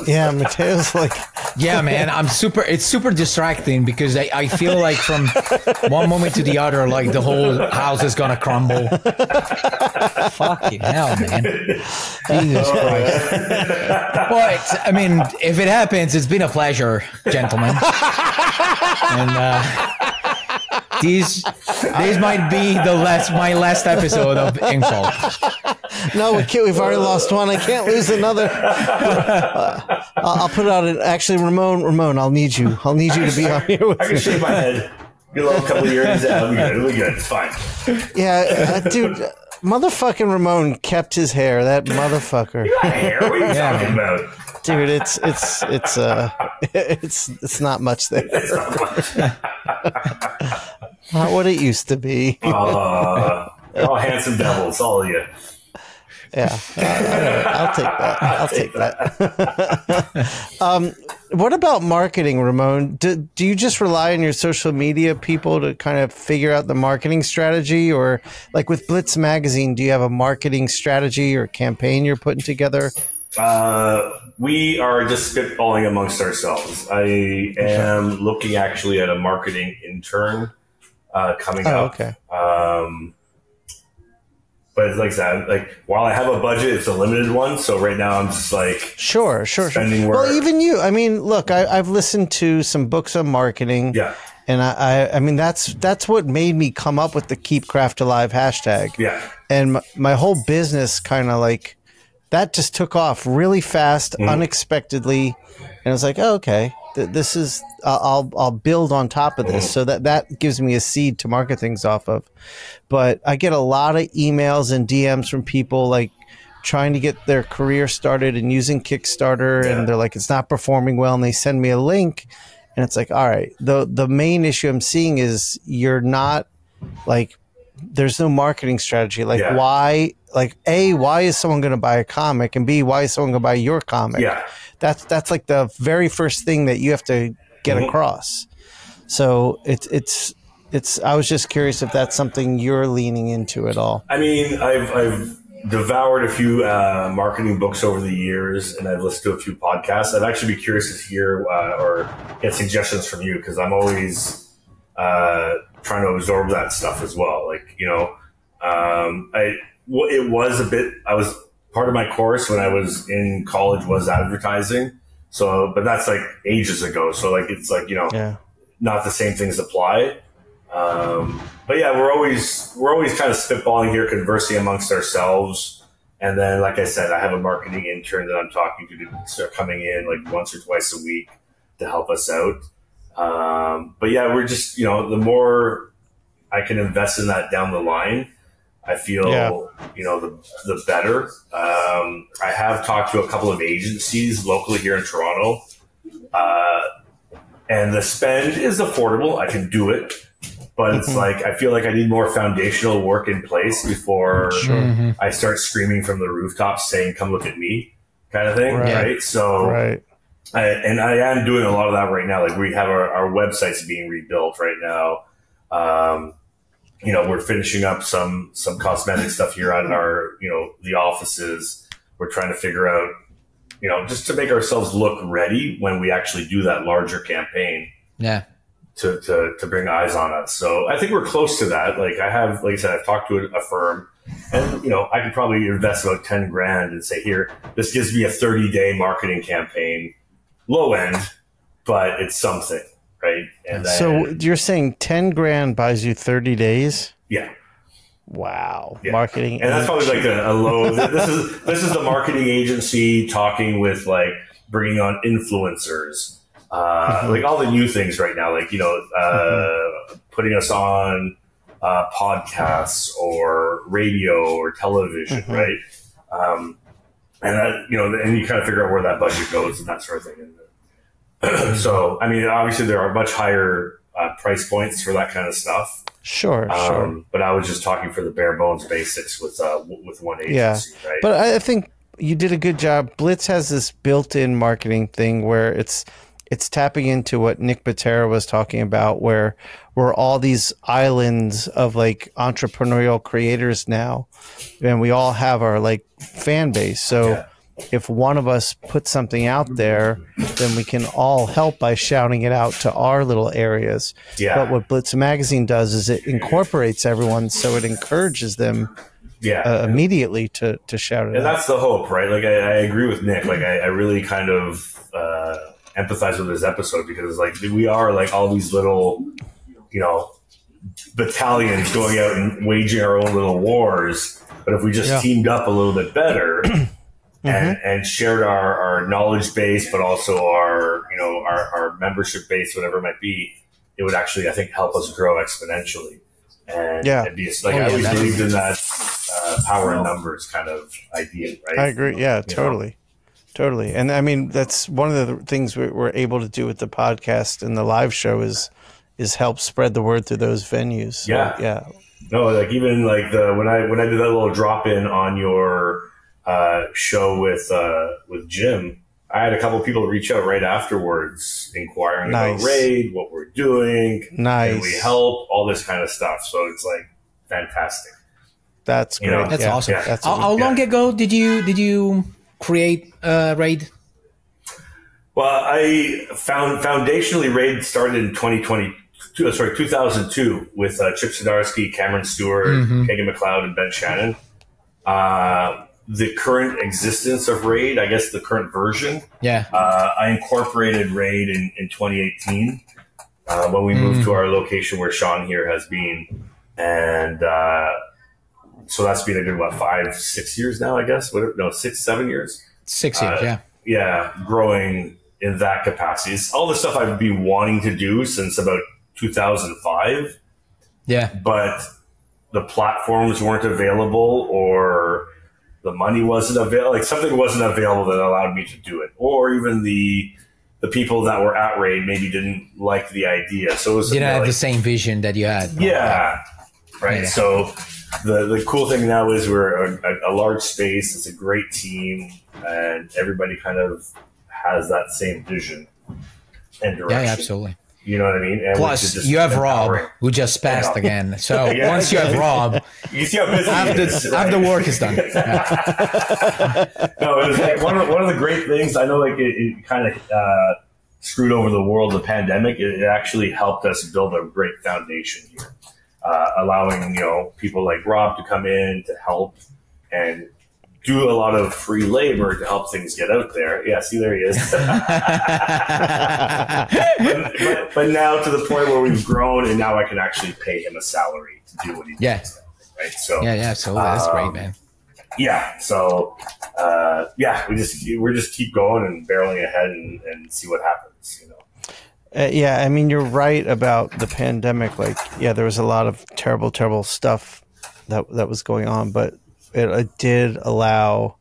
Yeah, Matteo's like. Yeah, man, it's super distracting because I feel like from one moment to the other, like the whole house is gonna crumble. Fucking hell, man. Jesus Christ. Well, I mean, if it happens, it's been a pleasure, gentlemen. And these might be my last episode of Inkpulp. No, we've already lost one. I can't lose another. I'll put out actually, Ramon, I'll need you to be on here with me. I can shake my head. Get a little couple of earrings out. It'll be good. It's fine. Yeah, dude. Motherfucking Ramon kept his hair. That motherfucker. You got hair? What are you talking about? Dude, it's not much there. It's not much. Not what it used to be. All handsome devils, all of you. Yeah, I'll take that. What about marketing, Ramon? Do you just rely on your social media people to kind of figure out the marketing strategy, or like with Blitz Magazine, do you have a marketing strategy or campaign you're putting together? We are just spitballing amongst ourselves. I am looking actually at a marketing intern coming up. Okay. But like I said, like while I have a budget, it's a limited one. So right now I'm just like sure. Spending Well, even you. I mean, look, I've listened to some books on marketing. Yeah. And I mean, that's what made me come up with the Keep Craft Alive hashtag. Yeah. And my whole business kind of like that just took off really fast, unexpectedly, and I was like, oh, okay, this is I'll build on top of this, so that gives me a seed to market things off of. But I get a lot of emails and DMs from people like trying to get their career started and using Kickstarter, and they're like, it's not performing well, and they send me a link, and it's like, all right, the main issue I'm seeing is you're not like, there's no marketing strategy. Like why? Like A, why is someone going to buy a comic? And B, why is someone going to buy your comic? Yeah. That's like the very first thing that you have to get across. So it's I was just curious if that's something you're leaning into at all. I mean, I've devoured a few marketing books over the years, and I've listened to a few podcasts. I'd actually be curious to hear or get suggestions from you, because I'm always trying to absorb that stuff as well. Like, you know, it was a bit, part of my course when I was in college was advertising. So, but that's like ages ago. So like, it's like, you know, not the same things apply. But yeah, we're always kind of spitballing here, conversing amongst ourselves. And then, like I said, I have a marketing intern that I'm talking to start coming in like once or twice a week to help us out. But yeah, we're just, you know, the more I can invest in that down the line, I feel, you know, the better. I have talked to a couple of agencies locally here in Toronto, and the spend is affordable. I can do it, but it's like, I feel like I need more foundational work in place before I start screaming from the rooftops saying, come look at me kind of thing. Right. So, I am doing a lot of that right now. Like, we have our websites being rebuilt right now. You know, we're finishing up some cosmetic stuff here at our, you know, the offices. We're trying to figure out, you know, just to make ourselves look ready when we actually do that larger campaign. Yeah. To bring eyes on us. So I think we're close to that. Like, I said, I've talked to a firm, and, you know, I could probably invest about 10 grand and say, here, this gives me a 30-day marketing campaign, low end, but it's something. Right. And then, so you're saying 10 grand buys you 30 days? Yeah. Wow. Yeah. Marketing. And that's probably like a low. This is the marketing agency talking with, like, bringing on influencers, like all the new things right now, like, you know, putting us on podcasts or radio or television. Right. And that, you know, and you kind of figure out where that budget goes and that sort of thing. So, I mean, obviously there are much higher price points for that kind of stuff. Sure. But I was just talking for the bare bones basics with one agency, right? But I think you did a good job. Blitz has this built-in marketing thing where it's tapping into what Nick Batera was talking about, where we're all these islands of like entrepreneurial creators now, and we all have our like fan base. So if one of us puts something out there, then we can all help by shouting it out to our little areas. But what Blitz Magazine does is it incorporates everyone, so it encourages them immediately to shout it out. And that's the hope, right? Like, I agree with Nick. Like, I really kind of empathize with this episode, because, like, we are like all these little, you know, battalions going out and waging our own little wars. But if we just teamed up a little bit better and shared our knowledge base, but also our, you know, our membership base, whatever it might be, it would actually, I think, help us grow exponentially. And be like, I always believed in that power in numbers kind of idea, right? I agree. Yeah, totally. Totally. And I mean, that's one of the things we're able to do with the podcast and the live show is help spread the word through those venues. So, yeah. No, like even like when I did that little drop in on your show with Jim, I had a couple of people reach out right afterwards, inquiring about Raid, what we're doing, can we help, all this kind of stuff. So it's like fantastic. That's great. That's awesome. Yeah. How long ago did you create Raid? Well, I foundationally Raid started in 2002 with Chip Zdarsky, Cameron Stewart, Hagan McLeod, and Ben Shannon. The current existence of Raid, I guess the current version. Yeah. I incorporated Raid in 2018 when we moved to our location where Shawn here has been. And so that's been a good, 5-6 years now, I guess? 6-7 years? 6 years, yeah. Yeah, growing in that capacity. It's all the stuff I've been wanting to do since about 2005. Yeah. But the platforms weren't available or the money wasn't available. Like something wasn't available that allowed me to do it. Or even the people that were at Raid maybe didn't like the idea. So it was didn't have the same vision that you had. Yeah. Right. Yeah. So the cool thing now is we're a large space. It's a great team and everybody kind of has that same vision and direction. Yeah, absolutely. You know what I mean? And plus, you have Rob, who just passed again. So once you have Rob, you see how busy after work is done. No, it was like one of the great things. I know, like it kind of screwed over the world. The pandemic, it actually helped us build a great foundation here, allowing people like Rob to come in to help and do a lot of free labor to help things get out there. Yeah, see, there he is. but now to the point where we've grown, and now I can actually pay him a salary to do what he does. Right. So so that's great, man. Yeah. So we just keep going and barreling ahead and see what happens. I mean, you're right about the pandemic. Like, there was a lot of terrible stuff that was going on, but it did allow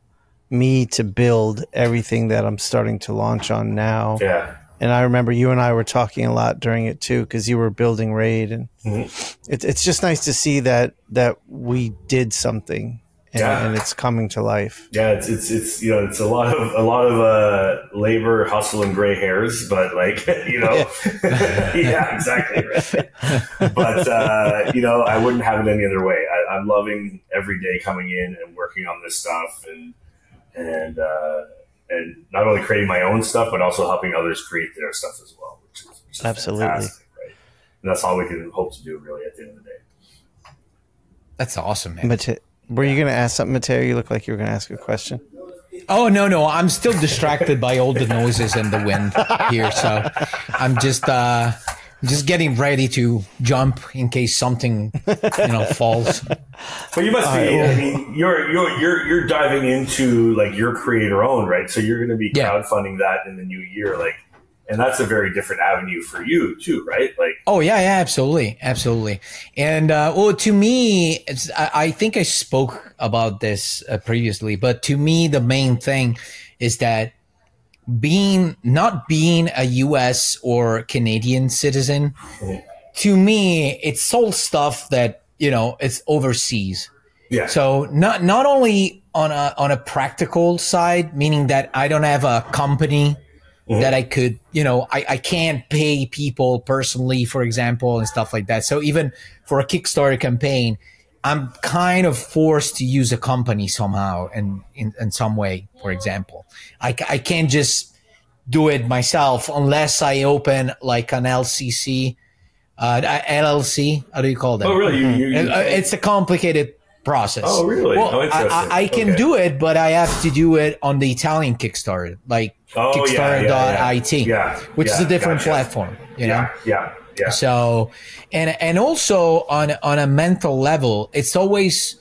me to build everything that I'm starting to launch on now. Yeah. And I remember you and I were talking a lot during it too, because you were building Raid, and it's just nice to see that we did something and it's coming to life. Yeah, it's it's a lot of labor, hustle, and gray hairs, but yeah, exactly right. But I wouldn't have it any other way. I'm loving every day coming in and working on this stuff and not only creating my own stuff, but also helping others create their stuff as well, which is absolutely fantastic, right? And that's all we can hope to do, really, at the end of the day. That's awesome, man. Were you going to ask something, Mattteo? You look like you were going to ask a question. Oh, no. I'm still distracted by all the noises and the wind here. So I'm just getting ready to jump in case something, falls. But you must be, I mean, you're diving into like your creator own, right? So you're going to be crowdfunding that in the new year. Like, and that's a very different avenue for you too, right? Like, absolutely. And to me, I think I spoke about this previously, but to me, the main thing is that not being a U.S. or Canadian citizen, to me, it's all stuff that it's overseas. Yeah. So not only on a practical side, meaning that I don't have a company that I could, I can't pay people personally, for example, and stuff like that. So even for a Kickstarter campaign, I'm kind of forced to use a company somehow and in some way, for example. I can't just do it myself unless I open like an LLC. How do you call that? Oh, really? It's a complicated process. Oh, really? Well, I can do it, but I have to do it on the Italian Kickstarter, like Kickstarter.it, which is a different platform, Yeah. So, and also on a mental level, it's always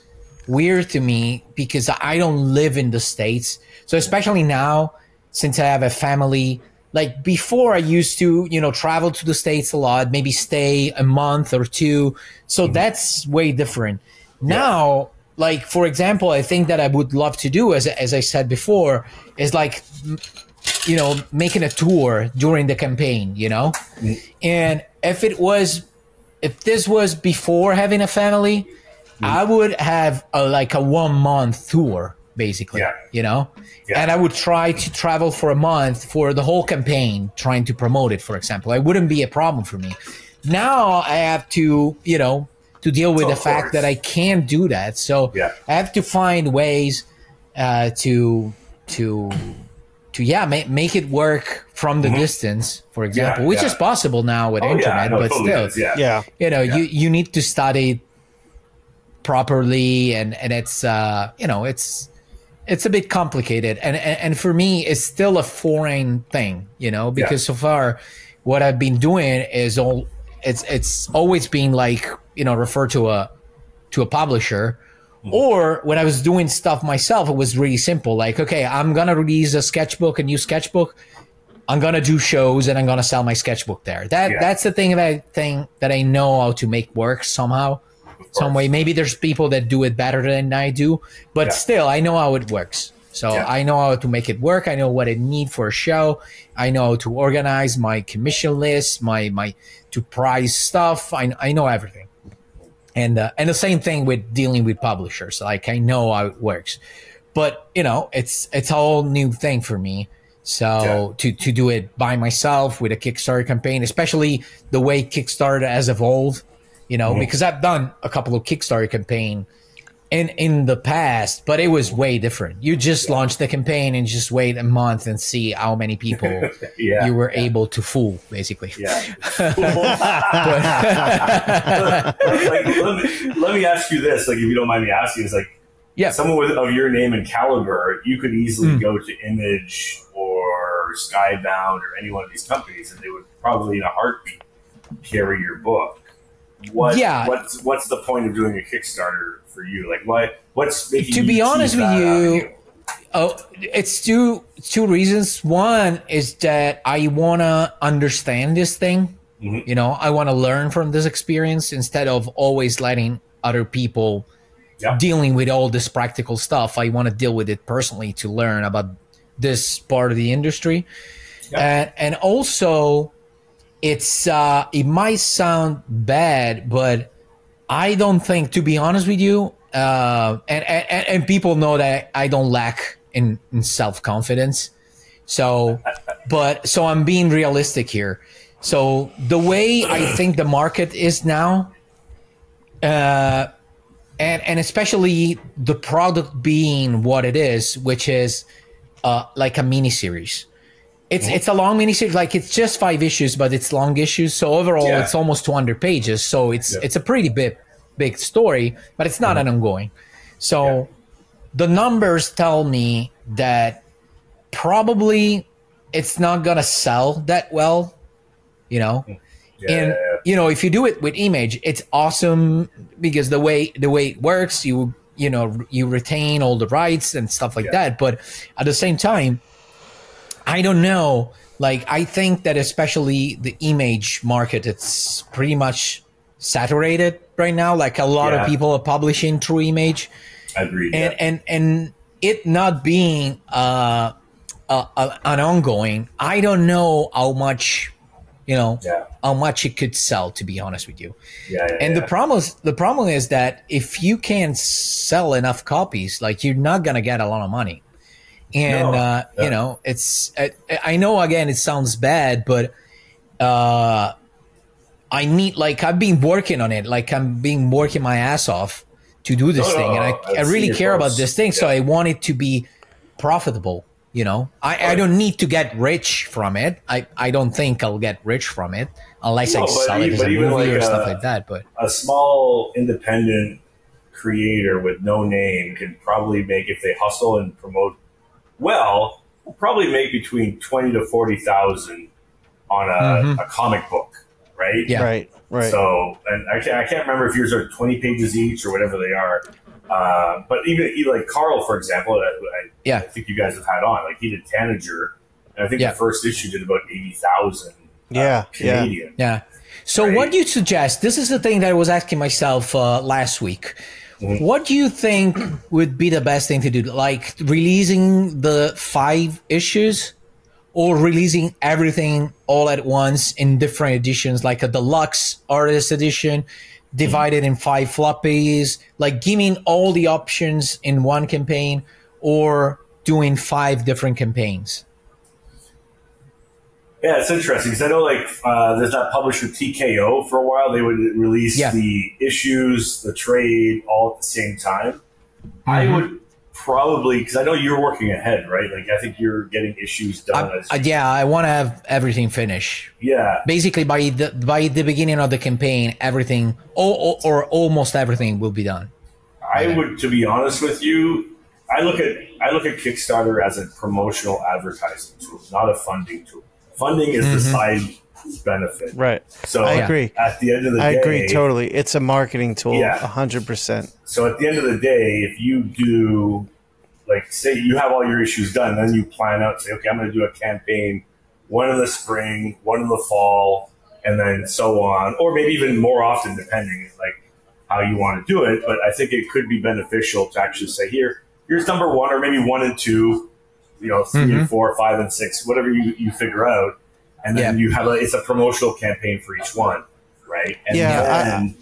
weird to me because I don't live in the States. So especially now, since I have a family, like before I used to, travel to the States a lot, maybe stay a month or two. So that's way different. Now like, for example, I think that I would love to do, as I said before, is like, making a tour during the campaign, and if this was before having a family, I would have a 1 month tour, basically, and I would try to travel for a month for the whole campaign, trying to promote it, for example. It wouldn't be a problem for me. Now I have to, to deal with the fact that I can't do that. So I have to find ways to make it work from the distance, for example, which is possible now with internet, but totally still, you need to study properly, and it's it's a bit complicated, and for me it's still a foreign thing, because so far what I've been doing is it's always been referred to a publisher. Or when I was doing stuff myself, it was really simple. Like, okay, I'm going to release a new sketchbook. I'm going to do shows and I'm going to sell my sketchbook there. That's the thing that I know how to make work somehow, some way. Maybe there's people that do it better than I do, but still, I know how it works. So I know how to make it work. I know what I need for a show. I know how to organize my commission list, my to price stuff. I know everything. And the same thing with dealing with publishers. Like, I know how it works, but it's a whole new thing for me. So to do it by myself with a Kickstarter campaign, especially the way Kickstarter has evolved, because I've done a couple of Kickstarter campaign in the past, but it was way different. You just launch the campaign and just wait a month and see how many people you were able to fool, basically. Let me ask you this, if you don't mind me asking, someone of your name in Caliber, you could easily go to Image or Skybound or any one of these companies, and they would probably in a heartbeat carry your book. What's the point of doing a Kickstarter for you? What's making to be honest with you? It's two reasons. One is that I want to understand this thing. I want to learn from this experience instead of always letting other people dealing with all this practical stuff. I want to deal with it personally to learn about this part of the industry. And also, it's it might sound bad, but I don't think, to be honest with you, and people know that I don't lack in self-confidence. So I'm being realistic here. So the way I think the market is now, and especially the product being what it is, which is like a mini series. It's a long miniseries, it's just 5 issues, but it's long issues. So overall, it's almost 200 pages. So it's a pretty big story, but it's not an ongoing. So the numbers tell me that probably it's not gonna sell that well, And if you do it with Image, it's awesome because the way it works, you retain all the rights and stuff like that. But at the same time, I don't know. I think that especially the Image market, it's pretty much saturated right now. A lot of people are publishing through Image. Agreed. And it not being an ongoing, I don't know how much, how much it could sell, to be honest with you. The problem is that if you can't sell enough copies, you're not gonna get a lot of money. And it's I know, again, it sounds bad, but I need, I've been working on it. I've been working my ass off to do this thing, and I really care about this thing. So I want it to be profitable. I don't need to get rich from it. I don't think I'll get rich from it unless I sell it as a movie or stuff like that. But a small independent creator with no name can probably make, if they hustle and promote well, we'll probably make between 20 to 40,000 on a comic book, right? Yeah, right. So, and I can't remember if yours are 20 pages each or whatever they are. But even like Carl, for example, I think you guys have had on. He did Tanager, and I think the first issue did about 80,000 Canadian. Yeah. So what do you suggest? This is the thing that I was asking myself last week. What do you think would be the best thing to do? Like releasing the 5 issues or releasing everything all at once in different editions, like a deluxe artist edition divided in 5 floppies, like giving all the options in one campaign or doing 5 different campaigns? Yeah, it's interesting because I know there's that publisher TKO for a while. They would release the issues, the trade all at the same time. I would probably, because I know you're working ahead, right? Like I think you're getting issues done. I want to have everything finished. Yeah, basically by the beginning of the campaign, everything or almost everything will be done. I would, to be honest with you, I look at Kickstarter as a promotional advertising tool, not a funding tool. Funding is the side benefit. Right. So I agree. At the end of the day, I agree totally. It's a marketing tool, 100%. So at the end of the day, if you do, like, say you have all your issues done, then you plan out, say, okay, I'm going to do a campaign, one in the spring, one in the fall, and then so on, or maybe even more often, depending like how you want to do it. But I think it could be beneficial to actually say, here's number 1, or maybe 1 and 2. 3 and 4, 5 and 6, whatever you figure out, and then you have it's a promotional campaign for each one, right? And then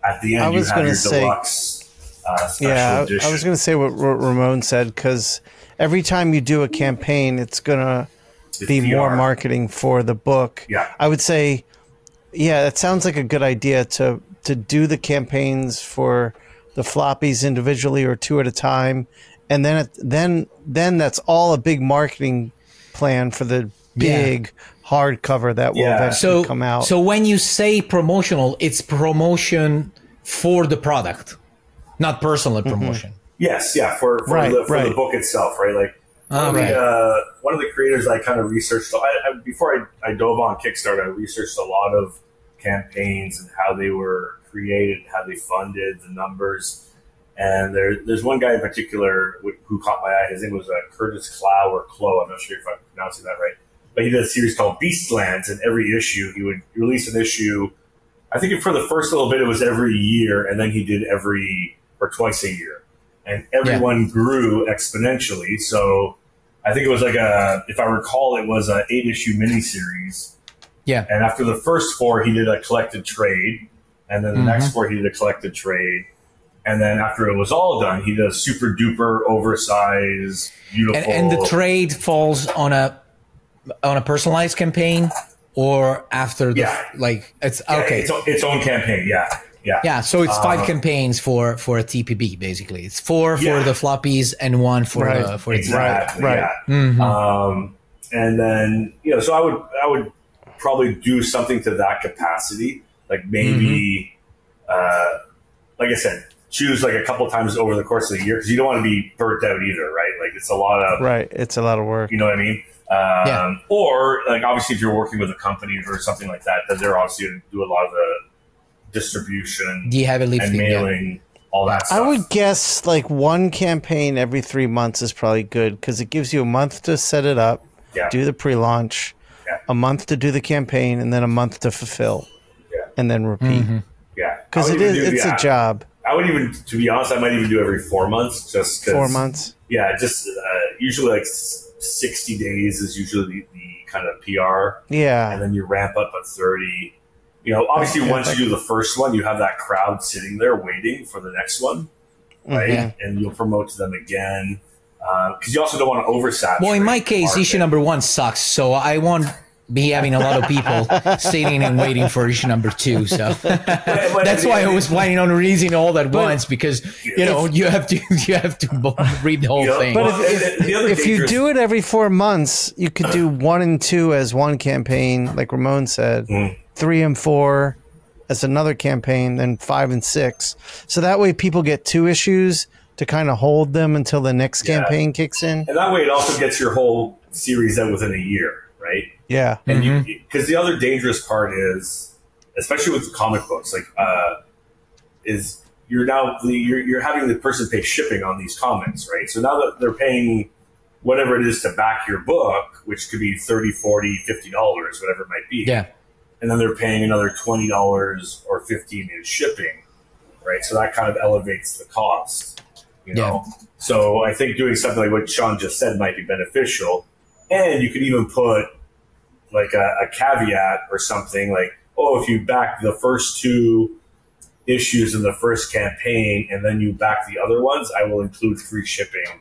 at the end you have your deluxe special edition. I was going to say what Ramon said, because every time you do a campaign, it's going to be PR. More marketing for the book. Yeah, I would say, it sounds like a good idea to do the campaigns for the floppies individually or 2 at a time. And then that's all a big marketing plan for the big hardcover that will eventually come out. So when you say promotional, it's promotion for the product, not personal promotion. Yes, for the book itself, right? Like one of the creators I kind of researched. Before I dove on Kickstarter, I researched a lot of campaigns and how they were created, how they funded, the numbers. And there's one guy in particular who caught my eye. His name was Curtis Clow or Clow. I'm not sure if I'm pronouncing that right. But he did a series called Beastlands, and every issue he would release an issue. I think for the first little bit it was every year, and then he did twice a year. And everyone grew exponentially. So I think it was if I recall, it was an 8-issue miniseries. Yeah. And after the first 4, he did a collected trade. And then the next 4, he did a collected trade. And then after it was all done, he does super duper oversized, beautiful. And the trade falls on a personalized campaign, or after it's okay. Its own campaign, yeah. So it's 5 campaigns for a TPB basically. It's 4 for the floppies and 1 for the exactly, right. Yeah. And then so I would probably do something to that capacity, like maybe like I said. Choose like a couple times over the course of the year, because you don't want to be burnt out either, right? Like it's a lot of it's a lot of work. You know what I mean? Or like obviously if you're working with a company or something like that, then they're obviously going to do a lot of the distribution, and mailing, all that stuff. I would guess like 1 campaign every 3 months is probably good, because it gives you a month to set it up, do the pre-launch, a month to do the campaign, and then a month to fulfill, and then repeat. Because it's a job. I would even, to be honest, I might even do every 4 months, just because. 4 months? Yeah, just usually like 60 days is usually the kind of PR. Yeah. And then you ramp up at 30. Obviously once you do the first one, you have that crowd sitting there waiting for the next one, right? And you'll promote to them again. Because you also don't want to oversaturate. Well, in my case, issue number 1 sucks, so I won't be having a lot of people sitting and waiting for issue number 2. So that's why I was planning on releasing all at once, because you have to read the whole thing. But if you do it every 4 months, you could do 1 and 2 as one campaign, like Ramon said, 3 and 4 as another campaign, then 5 and 6. So that way people get 2 issues to kind of hold them until the next campaign kicks in. And that way it also gets your whole series out within a year, right? Yeah. And because the other dangerous part is, especially with comic books, like is you're having the person pay shipping on these comics, right? So now that they're paying whatever it is to back your book, which could be $30, $40, $50, whatever it might be. Yeah. And then they're paying another $20 or $15 in shipping. right? So that kind of elevates the cost, you know? So I think doing something like what Shawn just said might be beneficial. And you could even put like a caveat or something like, oh, if you back the first 2 issues in the first campaign and then you back the other ones, I will include free shipping,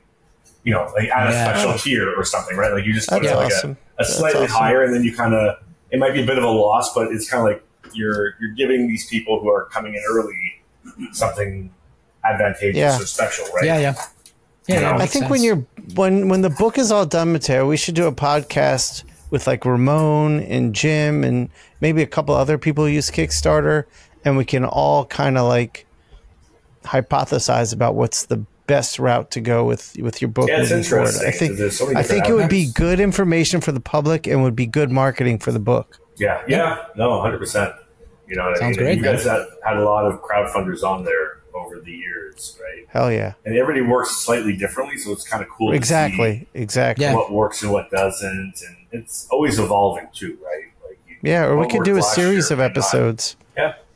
you know, like add a special tier or something, right? Like you just put it like a slightly higher, and then you kind of, it might be a bit of a loss, but it's kind of like you're giving these people who are coming in early something advantageous or special, right? Yeah, I think when the book is all done, Mattteo, we should do a podcast with like Ramon and Jim and maybe a couple other people who use Kickstarter, and we can all kind of like hypothesize about what's the best route to go with your book. Yeah, it's interesting. I think it would be good information for the public and would be good marketing for the book. Yeah, no, 100%. You know what I mean? Great, you guys had a lot of crowdfunders on there over the years, right? Hell yeah. And everybody works slightly differently, so it's kind of cool to see what works and what doesn't. And it's always evolving too, right? Like or we could do a series of episodes.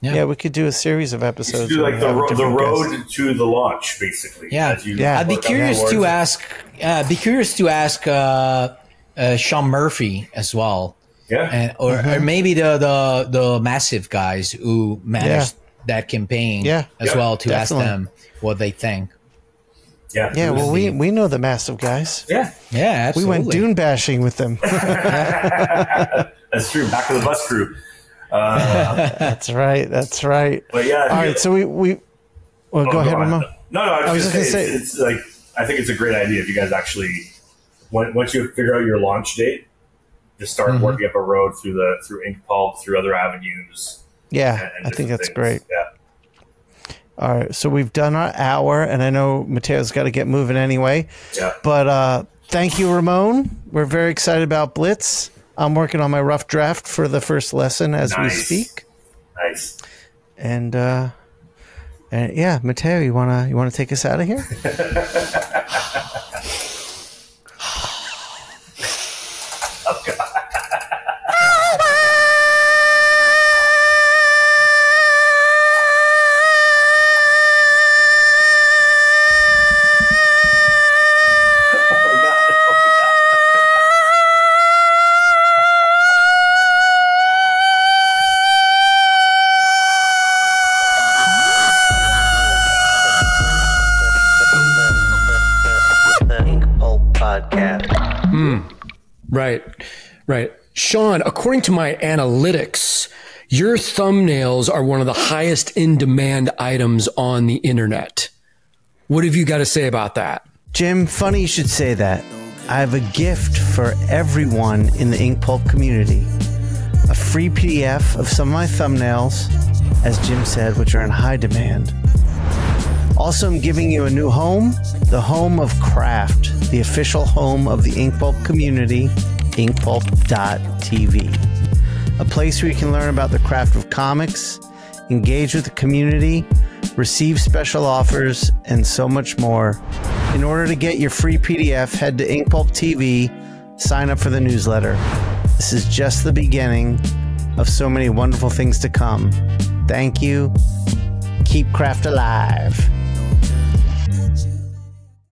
Yeah, we could do a series of episodes. Do like the road to the launch, basically. I'd be curious to ask. Sean Murphy as well. Yeah, or maybe the Massive guys who managed that campaign as well, to ask them what they think. Yeah. Well, we know the Massive guys. Yeah, absolutely. We went dune bashing with them. That's true. Back of the bus crew. That's right. But yeah. All right. So we go ahead, Ramon. No. I was just going to say it's like, I think it's a great idea if you guys actually, once you figure out your launch date, just start working up a road through Inkpulp, through other avenues. Yeah, I think that's great. Yeah. All right. So we've done our hour, and I know Matteo's got to get moving anyway. Yeah. But thank you, Ramon. We're very excited about Blitz. I'm working on my rough draft for the first lesson as we speak. Nice. And yeah, Mattteo, you wanna take us out of here? Oh God. Right. Shawn, according to my analytics, your thumbnails are one of the highest in demand items on the internet. What have you got to say about that? Jim, funny you should say that. I have a gift for everyone in the Inkpulp community. A free PDF of some of my thumbnails, as Jim said, which are in high demand. Also, I'm giving you a new home, the home of craft, the official home of the Inkpulp community, inkpulp.tv. A place where you can learn about the craft of comics, engage with the community, receive special offers, and so much more. In order to get your free PDF, head to Inkpulp TV, sign up for the newsletter. This is just the beginning of so many wonderful things to come. Thank you. Keep craft alive.